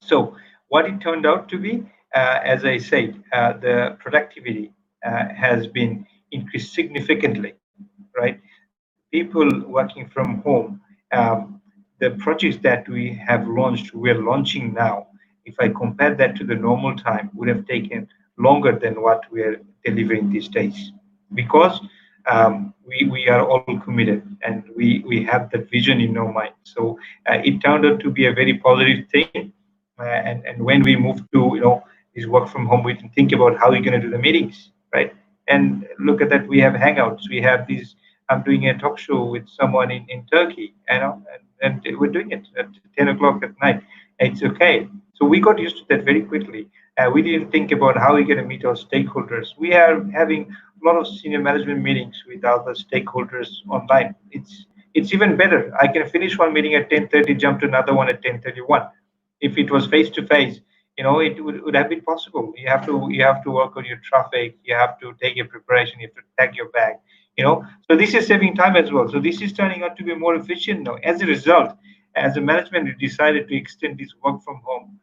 So what it turned out to be, as I said, the productivity has been increased significantly, right? People working from home, the projects that we have launched, we're launching now, if I compare that to the normal time, would have taken longer than what we are delivering these days. Because we are all committed and we have that vision in our mind. So it turned out to be a very positive thing. And when we move to this work from home, we can think about how we're going to do the meetings, right? And look at that, we have hangouts, we have these. I'm doing a talk show with someone in Turkey, and we're doing it at 10 o'clock at night. It's okay. So we got used to that very quickly. We didn't think about how we're going to meet our stakeholders. We are having a lot of senior management meetings with other stakeholders online. It's even better. I can finish one meeting at 10:30, jump to another one at 10:31. If it was face to face, it would have been possible. You have to work on your traffic. You have to take your preparation. You have to pack your bag. So this is saving time as well. So this is turning out to be more efficient now. As a result, as a management, we decided to extend this work from home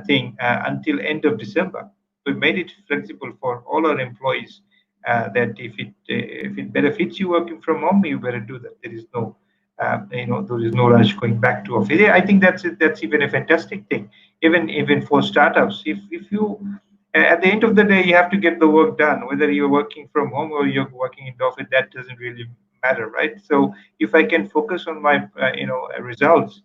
thing until end of December. We made it flexible for all our employees that if it benefits you working from home, you better do that. There is no there is no rush going back to office. Yeah, I think that's even a fantastic thing. Even for startups, if you at the end of the day you have to get the work done, whether you're working from home or you're working in the office, that doesn't really matter, right? So if I can focus on my results,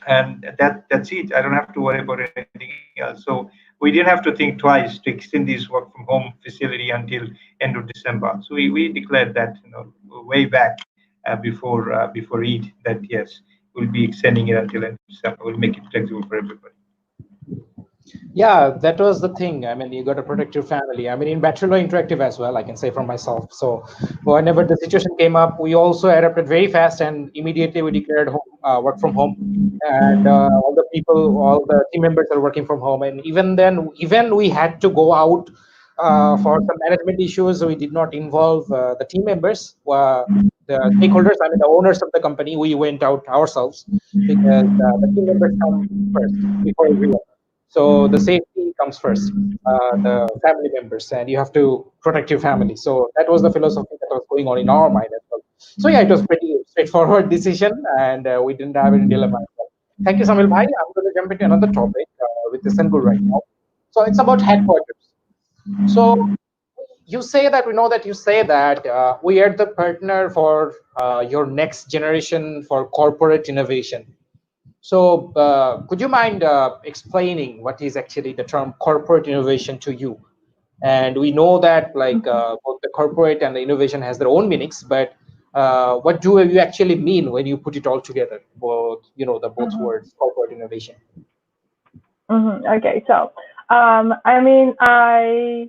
and that's it, I don't have to worry about anything else. So we didn't have to think twice to extend this work from home facility until end of December. So we declared that way back before Eid, that yes, we'll be extending it until end of December. We'll make it flexible for everybody. Yeah, that was the thing. I mean, you got to protect your family. I mean, in Bachelor Interactive as well, I can say for myself. So whenever the situation came up, we also adapted very fast, and immediately we declared work from home. And all the team members are working from home. And even then, even we had to go out for some management issues. We did not involve the team members, the stakeholders, I mean, the owners of the company. We went out ourselves because the team members come first before everyone. So the safety comes first, the family members, and you have to protect your family. So that was the philosophy that was going on in our mind as well. So yeah, it was pretty straightforward decision, and we didn't have any dilemma. Thank you, Samil Bhai. I'm going to jump into another topic with Esengül right now. So it's about headquarters. So you say that we know that you say that we are the partner for your next generation for corporate innovation. So, could you mind explaining what is actually the term corporate innovation to you? And we know that both the corporate and the innovation has their own meanings, but what do you actually mean when you put it all together? Both, the both words, corporate innovation? Okay, so I mean, I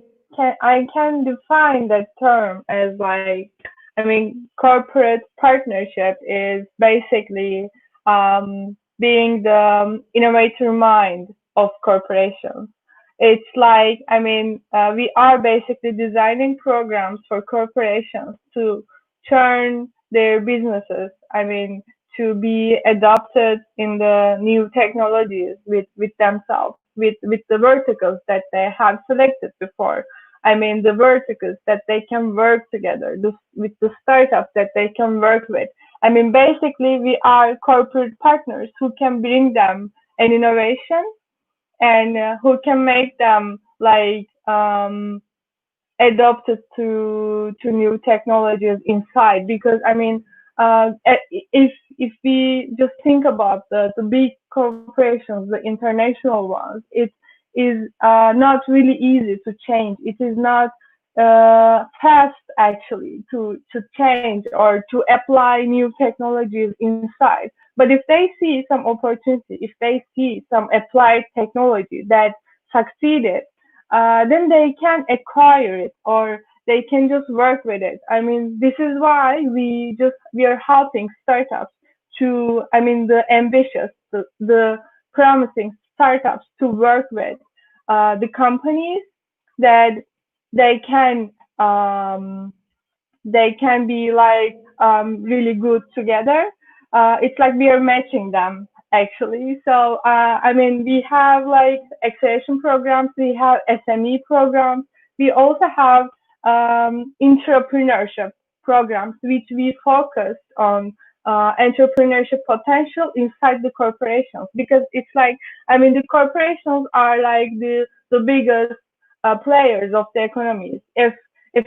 can define that term as like, I mean, corporate partnership is basically being the innovator mind of corporations. It's like, I mean, we are basically designing programs for corporations to turn their businesses, I mean, to be adopted in the new technologies with themselves, with the verticals that they have selected before. I mean, the verticals that they can work together, with the startups that they can work with. I mean, basically, we are corporate partners who can bring them an innovation and who can make them like adopted to new technologies inside. Because I mean, if we just think about the big corporations, the international ones, it is not really easy to change. It is not fast actually to change or to apply new technologies inside. But if they see some opportunity, if they see some applied technology that succeeded, then they can acquire it or they can just work with it. I mean, this is why we are helping startups to, I mean, the ambitious, the promising startups to work with the companies that they can um, they can be like really good together. It's like we are matching them actually. So I mean, we have like acceleration programs, we have SME programs, we also have entrepreneurship programs, which we focus on entrepreneurship potential inside the corporations. Because it's like, I mean, the corporations are like the biggest players of the economies. If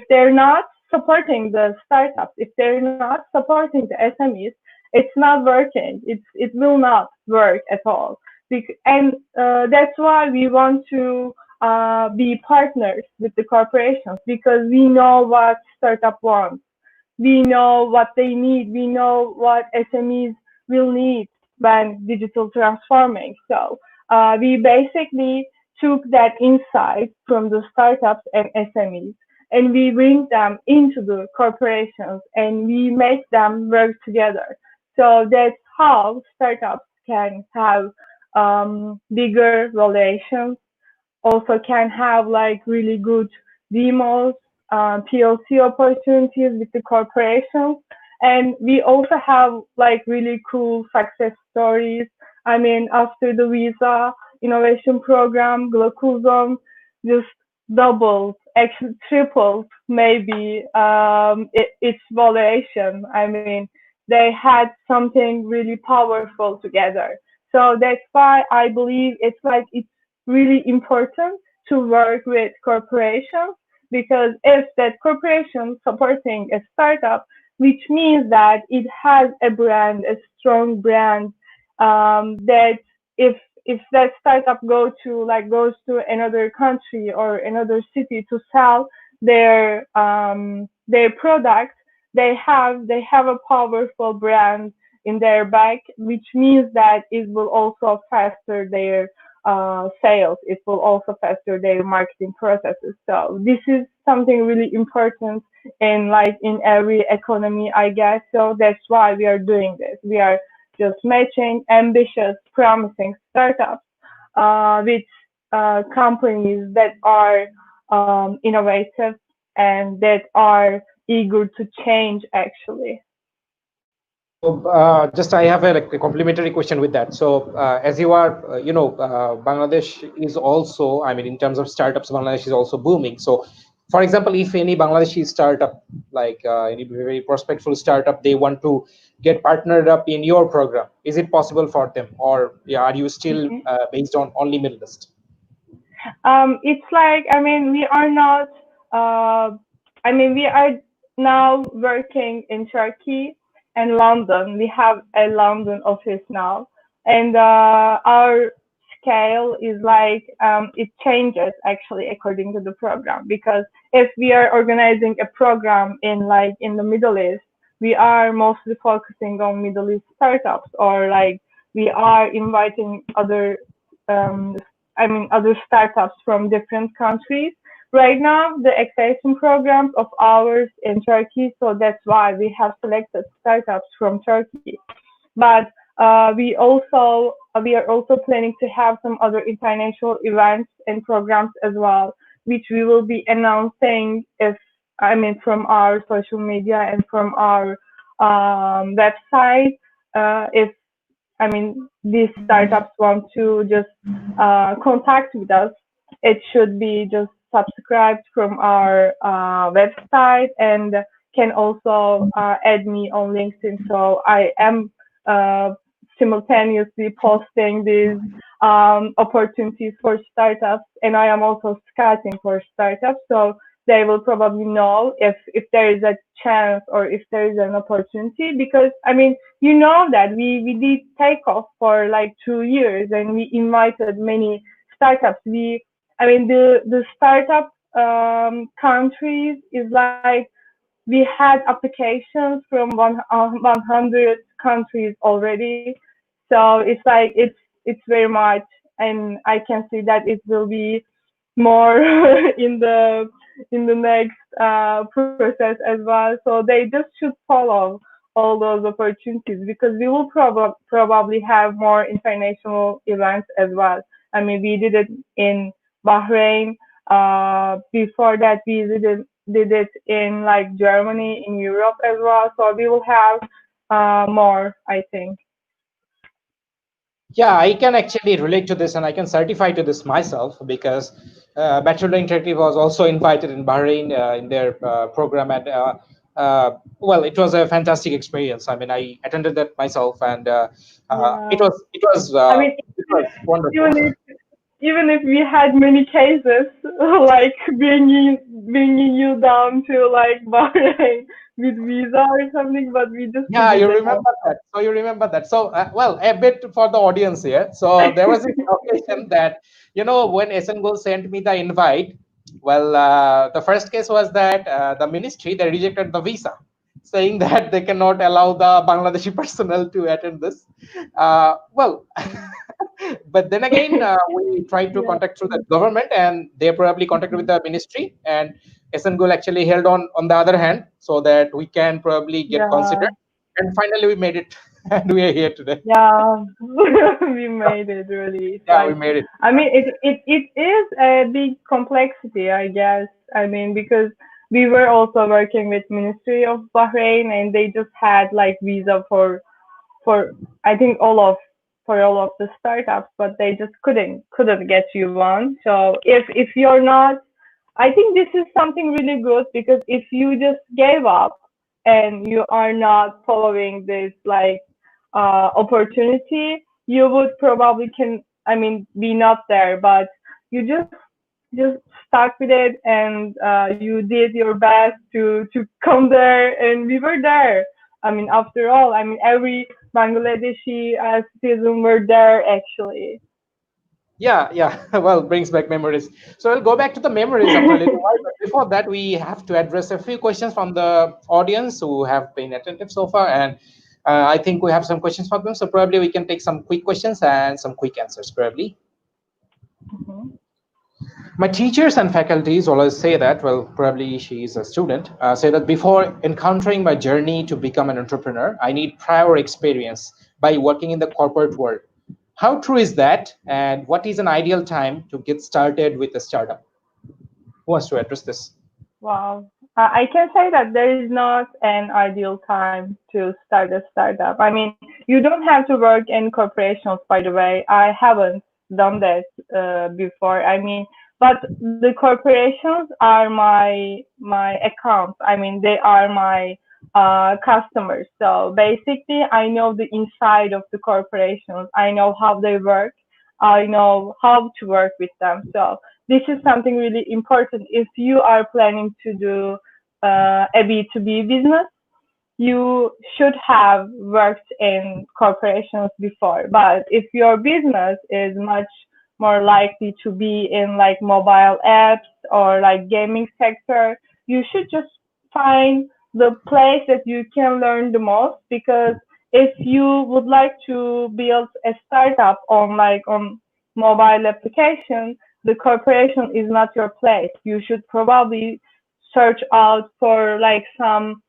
they're not supporting the startups, if they're not supporting the SMEs, it's not working. It will not work at all. And that's why we want to be partners with the corporations, because we know what startup wants. We know what they need. We know what SMEs will need when digital transforming. So we basically took that insight from the startups and SMEs, and we bring them into the corporations and we make them work together. So that's how startups can have bigger relations, also can have like really good demos, PLC opportunities with the corporations. And we also have like really cool success stories. I mean, after the Visa innovation program, Glocuzon just doubled, actually tripled maybe its valuation. I mean, they had something really powerful together. So that's why I believe it's really important to work with corporations, because if that corporation supporting a startup, which means that it has a brand, a strong brand, that if if that startup goes to another country or another city to sell their product, they have a powerful brand in their back, which means that it will also faster their sales. It will also faster their marketing processes. So this is something really important in every economy, I guess. So that's why we are doing this. We are just matching ambitious, promising startups with companies that are innovative and that are eager to change actually. So just I have like a complementary question with that. So as you are, Bangladesh is also, I mean, in terms of startups, Bangladesh is also booming. So, for example, if any Bangladeshi startup, like any very prospectful startup, they want to get partnered up in your program, is it possible for them, or are you still based on only Middle East? It's like, I mean, we are not, we are now working in Turkey and London. We have a London office now, and our scale is like, it changes actually according to the program. Because if we are organizing a program in the Middle East, we are mostly focusing on Middle East startups or like we are inviting other, other startups from different countries. Right now, the acceleration programs of ours in Turkey, so that's why we have selected startups from Turkey. But we are also planning to have some other international events and programs as well, which we will be announcing if from our social media and from our website. If these startups want to just contact with us, it should be just subscribed from our website and can also add me on LinkedIn. So I am uh, simultaneously posting these opportunities for startups, and I am also scouting for startups. So they will probably know if there is a chance or if there is an opportunity. Because you know that we did takeoff for like 2 years, and we invited many startups. The startup countries is like we had applications from 100 countries already. So it's like it's very much, and I can see that it will be more in the next process as well. So they just should follow all those opportunities, because we will probably have more international events as well. We did it in Bahrain. Before that, we did it in like Germany, in Europe as well. So we will have more, I think. Yeah, I can actually relate to this, and I can certify to this myself, because Bachelor Interactive was also invited in Bahrain in their program, and well, it was a fantastic experience. I attended that myself, and it Yeah. was it was I mean, it was wonderful. even if even if we had many cases like bringing you down to like Bahrain with visa or something, but we just Yeah, didn't you allow. remember that. So you remember that. So well, a bit for the audience here. So there was this occasion that, when Esengül sent me the invite. Well, the first case was that the ministry, they rejected the visa, saying that they cannot allow the Bangladeshi personnel to attend this. Well, but then again, we tried to Yeah, contact through the government, and they probably contacted with the ministry, and Esengül actually held on the other hand, so that we can probably get yeah, considered, and finally we made it, and we are here today. yeah. We made it really. It's Yeah, we like, made it. it is a big complexity, I guess. Because we were also working with Ministry of Bahrain, and they just had like visa for I think all of the startups, but they just couldn't get you one. So if you're not, I think this is something really good, because if you just gave up and you are not following this like opportunity, you would probably can be not there, but you just stuck with it, and you did your best to come there, and we were there. After all, every Bangladeshi citizen were there actually. Yeah, yeah. Well, brings back memories. So I'll go back to the memories after a little while. But before that, we have to address a few questions from the audience who have been attentive so far, and I think we have some questions for them. So probably we can take some quick questions and some quick answers, probably. Mhm. My teachers and faculties always say that, well, probably she's a student, say that before encountering my journey to become an entrepreneur, I need prior experience by working in the corporate world. How true is that? And what is an ideal time to get started with a startup? Who wants to address this? Wow. I can say that there is not an ideal time to start a startup. You don't have to work in corporations, by the way. I haven't done that before. But the corporations are my accounts. They are my customers. So basically, I know the inside of the corporations. I know how they work. I know how to work with them. So this is something really important if you are planning to do a B2B business. You should have worked in corporations before. But if your business is much more likely to be in like mobile apps or like gaming sector, you should just find the place that you can learn the most, because if you would like to build a startup on mobile application, the corporation is not your place. You should probably search out for like some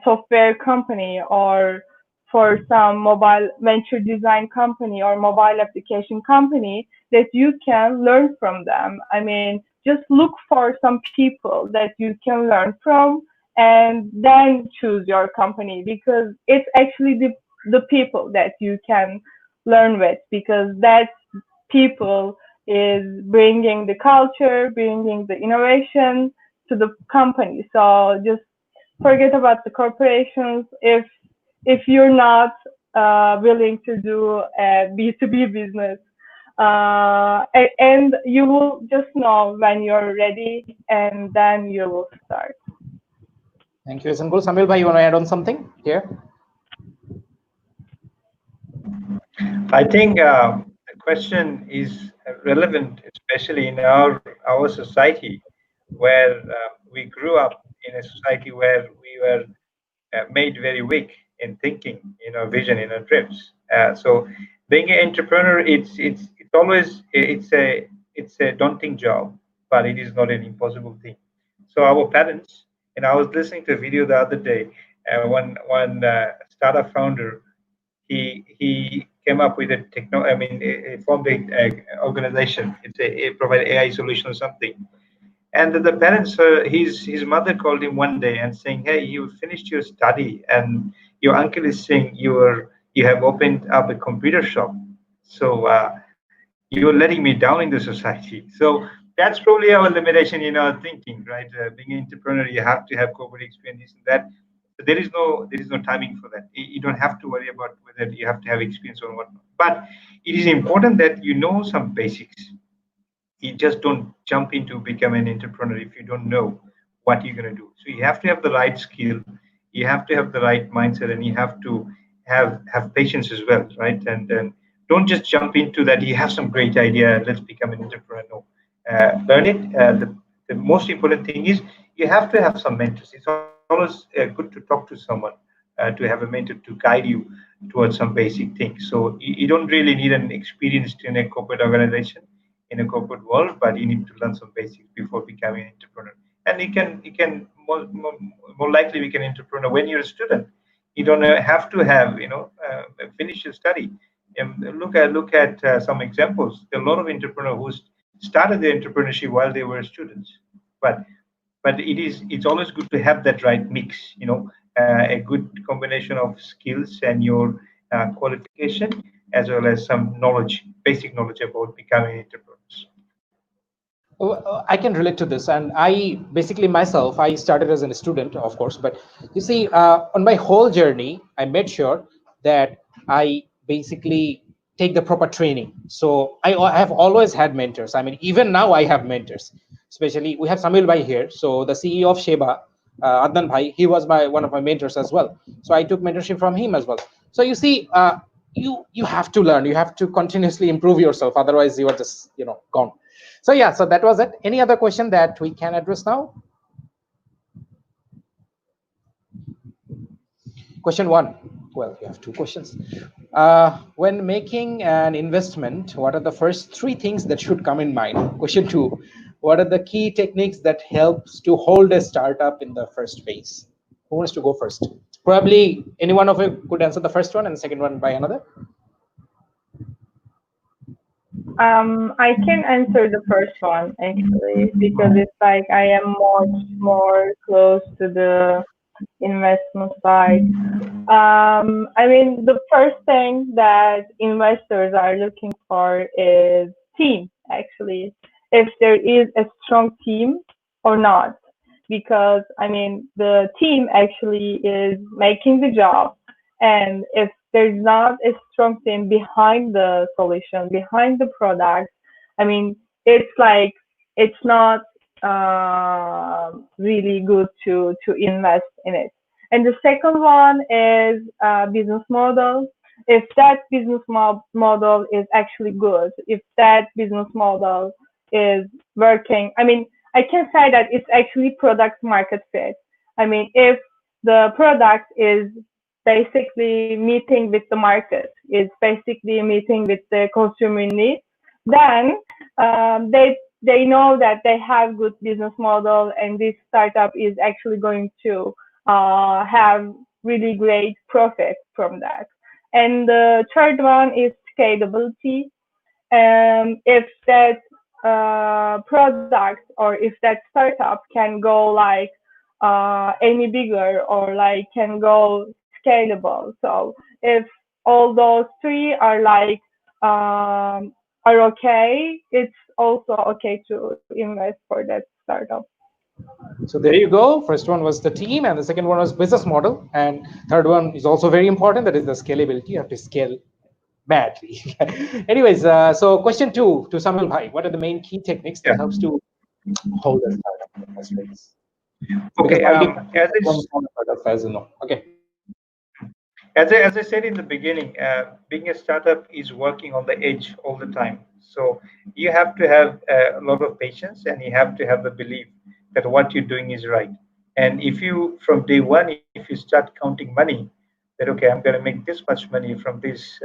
software company or for some mobile venture design company or mobile application company that you can learn from them. I mean, just look for some people that you can learn from and then choose your company, because it's actually the people that you can learn with, because that people is bringing the culture, bringing the innovation to the company. So just forget about the corporations if you're not willing to do a B2B business. And you will just know when you're ready, and then you will start. Thank you, Esengül. Samiul bhai, you want to add on something here? I think the question is relevant, especially in our society, where we grew up in a society where we were made very weak in thinking, vision, dreams. So being an entrepreneur, it's always it's a daunting job, but it is not an impossible thing. So our parents, and I was listening to a video the other day, one startup founder, he came up with a techno. I mean, it formed a organization. It provide AI solution or something. And the parents, his mother called him one day and saying, "Hey, you finished your study, and your uncle is saying you have opened up a computer shop. So you're letting me down in the society." So that's probably our limitation in our thinking, right? Being an entrepreneur, you have to have corporate experience and that. So there is no timing for that. You don't have to worry about whether you have to have experience or whatnot. But it is important that you know some basics. You just don't jump into become an entrepreneur if you don't know what you're going to do. So you have to have the right skill, you have to have the right mindset, and you have to have patience as well, right? And then don't just jump into that. You have some great idea, let's become an entrepreneur. No, learn it. The most important thing is you have to have some mentors. It's always good to talk to someone, to have a mentor to guide you towards some basic things. So you don't really need an experience in a corporate organization, in a corporate world, but you need to learn some basics before becoming an entrepreneur. And you can more likely become an entrepreneur when you're a student. You don't have to have finish your study. Look at some examples. There are a lot of entrepreneurs who started their entrepreneurship while they were students, but it's always good to have that right mix. A good combination of skills and your qualification, as well as some knowledge, basic knowledge about becoming entrepreneurs. Oh, I can relate to this, and I basically myself, I started as a student, of course, but you see, on my whole journey, I made sure that I basically take the proper training. So I have always had mentors. I mean, even now I have mentors. Especially, we have Samiul bhai here, so the CEO of Sheba, Adnan bhai, he was one of my mentors as well. So I took mentorship from him as well. So you see, you have to learn. You have to continuously improve yourself. Otherwise, you are just gone. So yeah, so that was it. Any other question that we can address now? Question one. Well, you have two questions. When making an investment, what are the first three things that should come in mind? Question two. What are the key techniques that helps to hold a startup in the first phase? Who wants to go first? Probably any one of you could answer the first one and the second one by another. I can answer the first one actually, because it's like I am much more close to the investment side. I mean, the first thing that investors are looking for is team, actually, if there is a strong team or not. Because, I mean, the team actually is making the job. And if there's not a strong team behind the solution, behind the product, I mean, it's like, it's not really good to invest in it. And the second one is business model. If that business model is actually good, if that business model is working, I mean, I can say that it's actually product market fit. I mean, if the product is basically meeting with the market, is basically meeting with the consumer needs, then they know that they have good business model, and this startup is actually going to have really great profit from that. And the third one is scalability. If that product or if that startup can go like any bigger or like can go scalable. So if all those three are like are okay, it's also okay to invest for that startup. So there you go. First one was the team, and the second one was business model, and third one is also very important. That is the scalability. You have to scale badly. Anyways, so question 2 to Samiul Bhai. What are the main key techniques that helps to hold a startup in the first place? Okay. Okay. As I said in the beginning, being a startup is working on the edge all the time. So you have to have a lot of patience, and you have to have the belief that what you're doing is right. And if you, from day one, if you start counting money, that okay, I'm going to make this much money from this,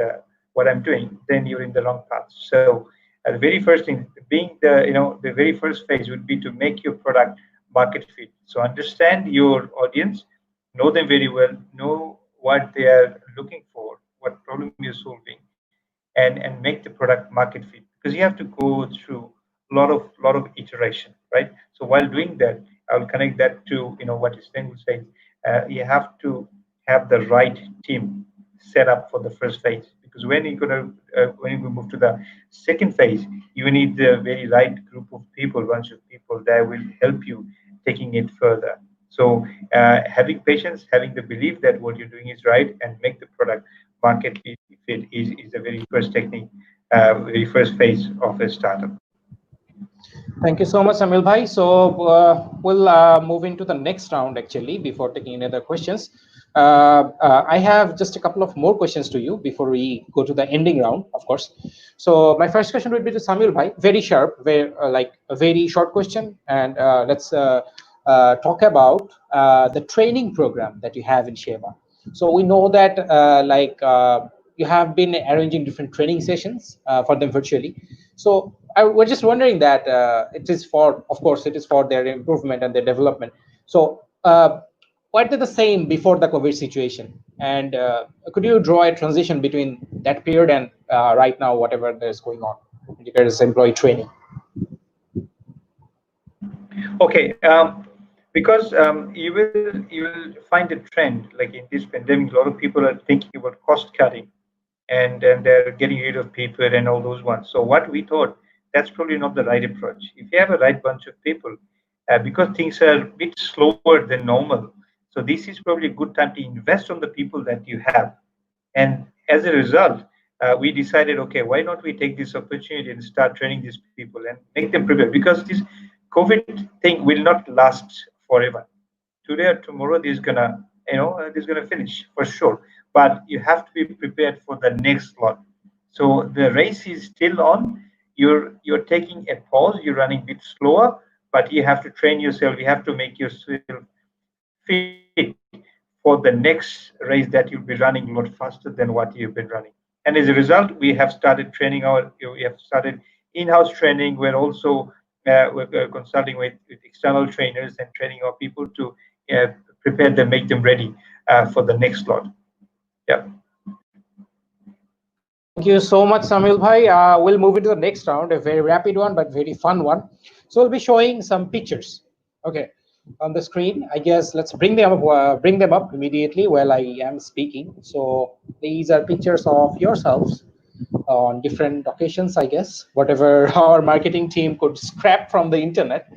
what I'm doing, then you're in the wrong path. So the very first thing, being the very first phase would be to make your product market fit. So understand your audience, know them very well, know what they are looking for, what problem you're solving, and make the product market fit. Because you have to go through a lot of iteration, right? So while doing that, I will connect that to what Esengül was saying. You have to have the right team set up for the first phase. Because when you move to the second phase, you need the very right group of people, bunch of people that will help you taking it further. So having patience, having the belief that what you're doing is right, and make the product market fit is the very first technique, very first phase of a startup. Thank you so much, Samiul Bhai. So we'll move into the next round actually before taking any other questions. I have just a couple of more questions to you before we go to the ending round, of course. So my first question would be to Samiul Bhai, very sharp, like a very short question, and let's talk about the training program that you have in Sheba. So we know that you have been arranging different training sessions for them virtually. So I was just wondering that it is for, of course, it is for their improvement and their development. So what are the same before the COVID situation? And could you draw a transition between that period and right now, whatever there's going on in regards to employee training? Okay, because you will find a trend like in this pandemic, a lot of people are thinking about cost cutting, and they're getting rid of people and all those ones. So what we thought, that's probably not the right approach. If you have a right bunch of people, because things are a bit slower than normal, so this is probably a good time to invest on the people that you have. And as a result, we decided, okay, why not we take this opportunity and start training these people and make them prepared? Because this COVID thing will not last forever. Today or tomorrow, this is gonna finish for sure. But you have to be prepared for the next lot. So the race is still on. You're taking a pause. You're running a bit slower, but you have to train yourself. You have to make yourself fit for the next race that you'll be running a lot faster than what you've been running. And as a result, we have started training we have started in-house training. We're consulting with external trainers and training our people to prepare them, make them ready for the next lot. Yeah. Thank you so much, Samiul Bhai. We'll move into the next round, a very rapid one, but very fun one. So we'll be showing some pictures. Okay, on the screen. I guess let's bring them up immediately while I am speaking. So these are pictures of yourselves on different occasions, I guess. Whatever our marketing team could scrap from the internet,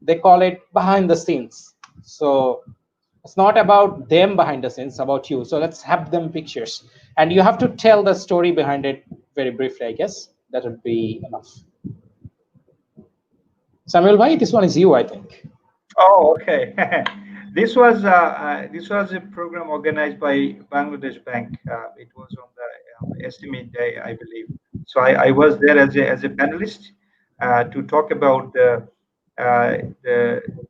they call it behind the scenes. So it's not about them behind the scenes, about you. So let's have them pictures, and you have to tell the story behind it very briefly. I guess that would be enough. Samiul Bhai, this one is you, I think. Oh, okay. This was a program organized by Bangladesh Bank. It was on the SME Day, I believe. So I was there as a panelist to talk about the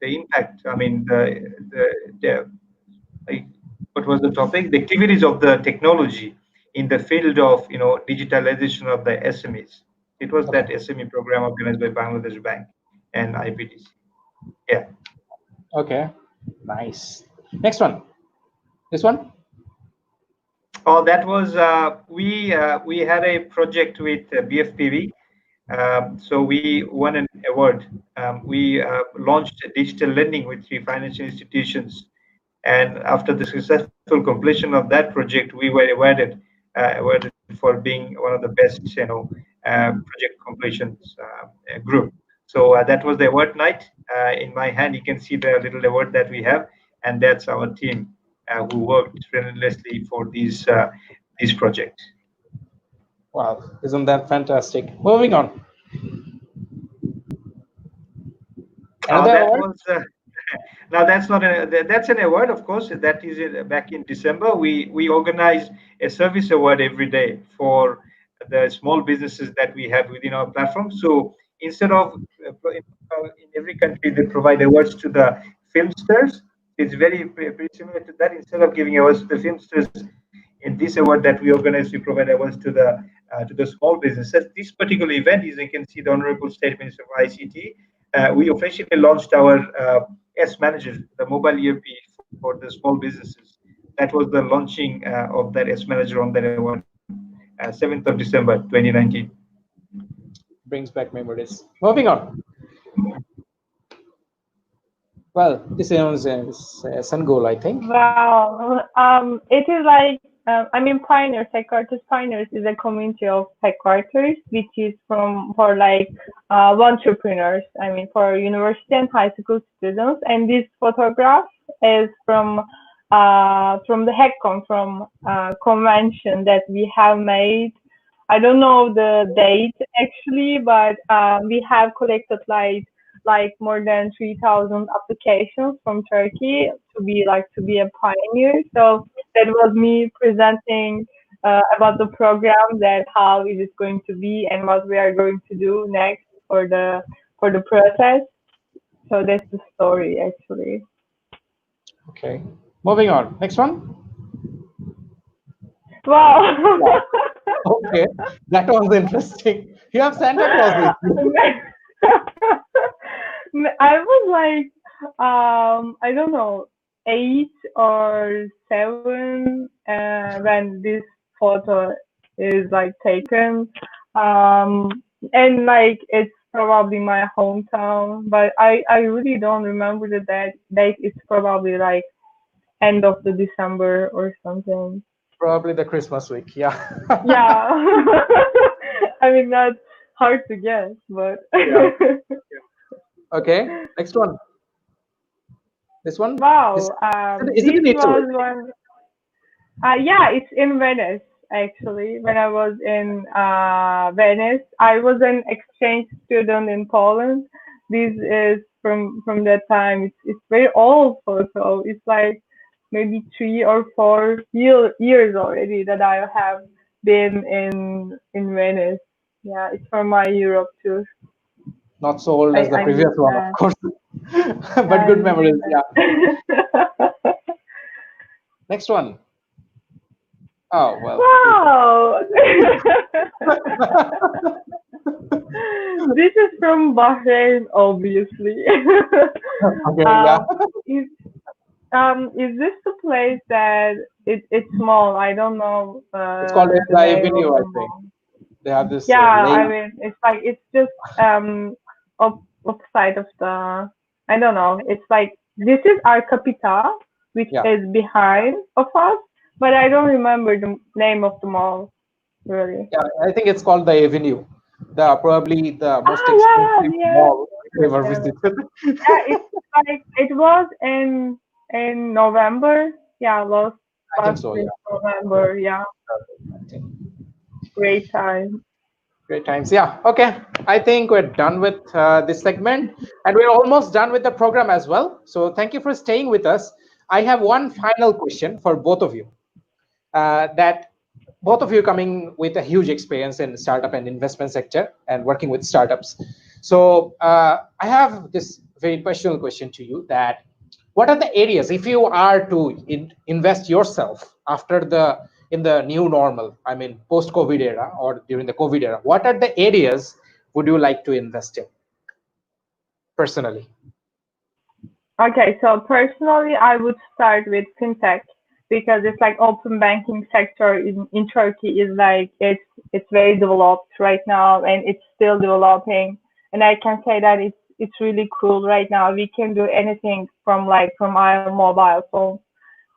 impact. I mean the what was the topic? The activities of the technology in the field of digitalization of the SMEs. It was that SME program organized by Bangladesh Bank and IPDC. Yeah. Okay, nice. Next one. This one. Oh, that was we had a project with BFPB. So we won an award. We launched digital lending with 3 financial institutions, and after the successful completion of that project, we were awarded for being one of the best, project completions group. So that was the award night. In my hand, you can see the little award that we have, and that's our team who worked relentlessly for these projects. Wow, isn't that fantastic? Moving on. Another That award? was now that's not that's an award, of course. That is back in December. We organize a service award every day for the small businesses that we have within our platform. So instead of in every country they provide awards to the filmsters, it's very similar to that. Instead of giving awards to the filmsters, in this award that we organize, we provide awards to the small businesses. This particular event, as you can see, the Honorable State Minister of ICT, we officially launched our S Manager, the mobile ERP for the small businesses. That was the launching of that S Manager on that award, 7th of December, 2019. Brings back memories. Moving on. Well, this is Esengül, I think. Wow. It is like, Pioneers, Hackquarters Pioneers is a community of Hackquarters, which is for like entrepreneurs, for university and high school students. And this photograph is from the HackCon, from convention that we have made. I don't know the date actually, but we have collected like more than 3,000 applications from Turkey to be a pioneer. So that was me presenting about the program, that how it is going to be and what we are going to do next for the process. So that's the story actually. Okay, moving on. Next one. Wow. Okay, that was interesting. You have Santa Claus with you. I was like, I don't know, 8 or 7 when this photo is like taken. And like it's probably my hometown, but I really don't remember the date. It's probably like end of the December or something. Probably the Christmas week, yeah. Yeah. That's hard to guess, but Yeah. Okay, next one. This one? Wow. Is it in This Italy? was one. Yeah, it's in Venice actually. When I was in Venice, I was an exchange student in Poland. This is from that time. It's very old photo. It's like maybe 3 or 4 years already that I have been in Venice. Yeah, it's from my Europe tour. Not so old as the I previous miss one, of that. course. But good memories, yeah. Next one. Oh, well. Wow. This is from Bahrain, obviously. Okay, yeah. Is this the place that it's small? I don't know. It's called The the name of Avenue, I the think. mall. They have this Yeah, lane. it's just upside of the. I don't know. It's like this is our capital, which Yeah. is behind of us, but I don't remember the name of the mall really. Yeah, I think it's called the Avenue. Probably the most Yeah, expensive mall we ever yeah. visited. Yeah, it's like it was in November. Yeah, I think last so, week, yeah. November. Yeah, I think. great time. Great times. Yeah. Okay. I think we're done with this segment, and we're almost done with the program as well. So thank you for staying with us. I have one final question for both of you. That both of you coming with a huge experience in startup and investment sector and working with startups. So I have this very personal question to you: that what are the areas, if you are to invest yourself in the new normal, I mean post-COVID era or during the COVID era, what are the areas would you like to invest in personally? Okay, so personally, I would start with fintech because it's like open banking sector in Turkey is like it's very developed right now and it's still developing. And I can say that it's really cool right now. We can do anything from our mobile phone.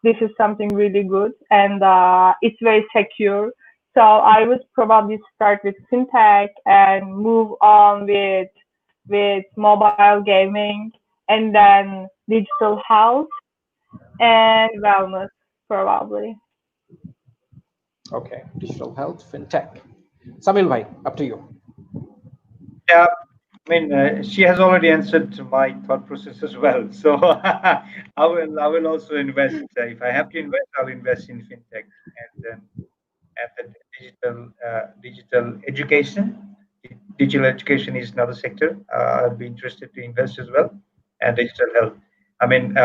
This is something really good and it's very secure. So I would probably start with fintech and move on with mobile gaming and then digital health and wellness probably. Okay, digital health, fintech. Samil bhai, up to you. Yeah, I mean, she has already answered to my thought process as well. So I will also invest. If I have to invest, I'll invest in fintech and then at the digital education. Digital education is another sector. I'd be interested to invest as well, and digital health. I mean,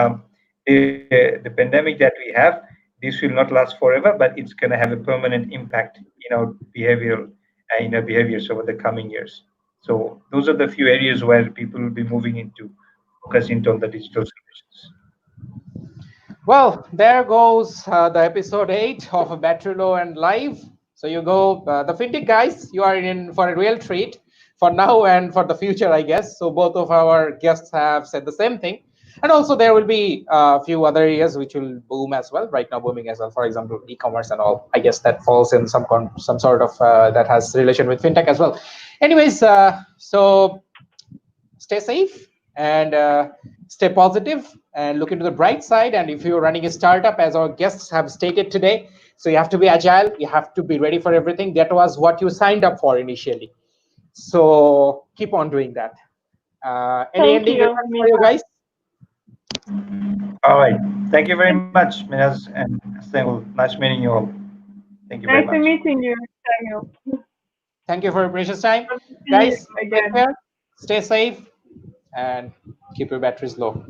the pandemic that we have, this will not last forever, but it's going to have a permanent impact, behavioral, behaviors over the coming years. So those are the few areas where people will be moving into, focusing on the digital solutions. Well, there goes the episode 8 of Battery Low and Live. So you go, the fintech guys, you are in for a real treat for now and for the future, I guess. So both of our guests have said the same thing. And also there will be a few other areas which will boom as well, right now booming as well. For example, e-commerce and all. I guess that falls in some sort of that has relation with fintech as well. Anyways, so stay safe and stay positive and look into the bright side. And if you're running a startup, as our guests have stated today, so you have to be agile, you have to be ready for everything. That was what you signed up for initially. So keep on doing that. Any Thank ending you, remarks for you Mina. guys? All right. Thank you very much, Minaz and Esengül. Nice meeting you all. Thank you very Nice to much. meeting you, Samuel. Thank you for your precious time. Hope to see you Guys, take again. care, stay safe, and keep your batteries low.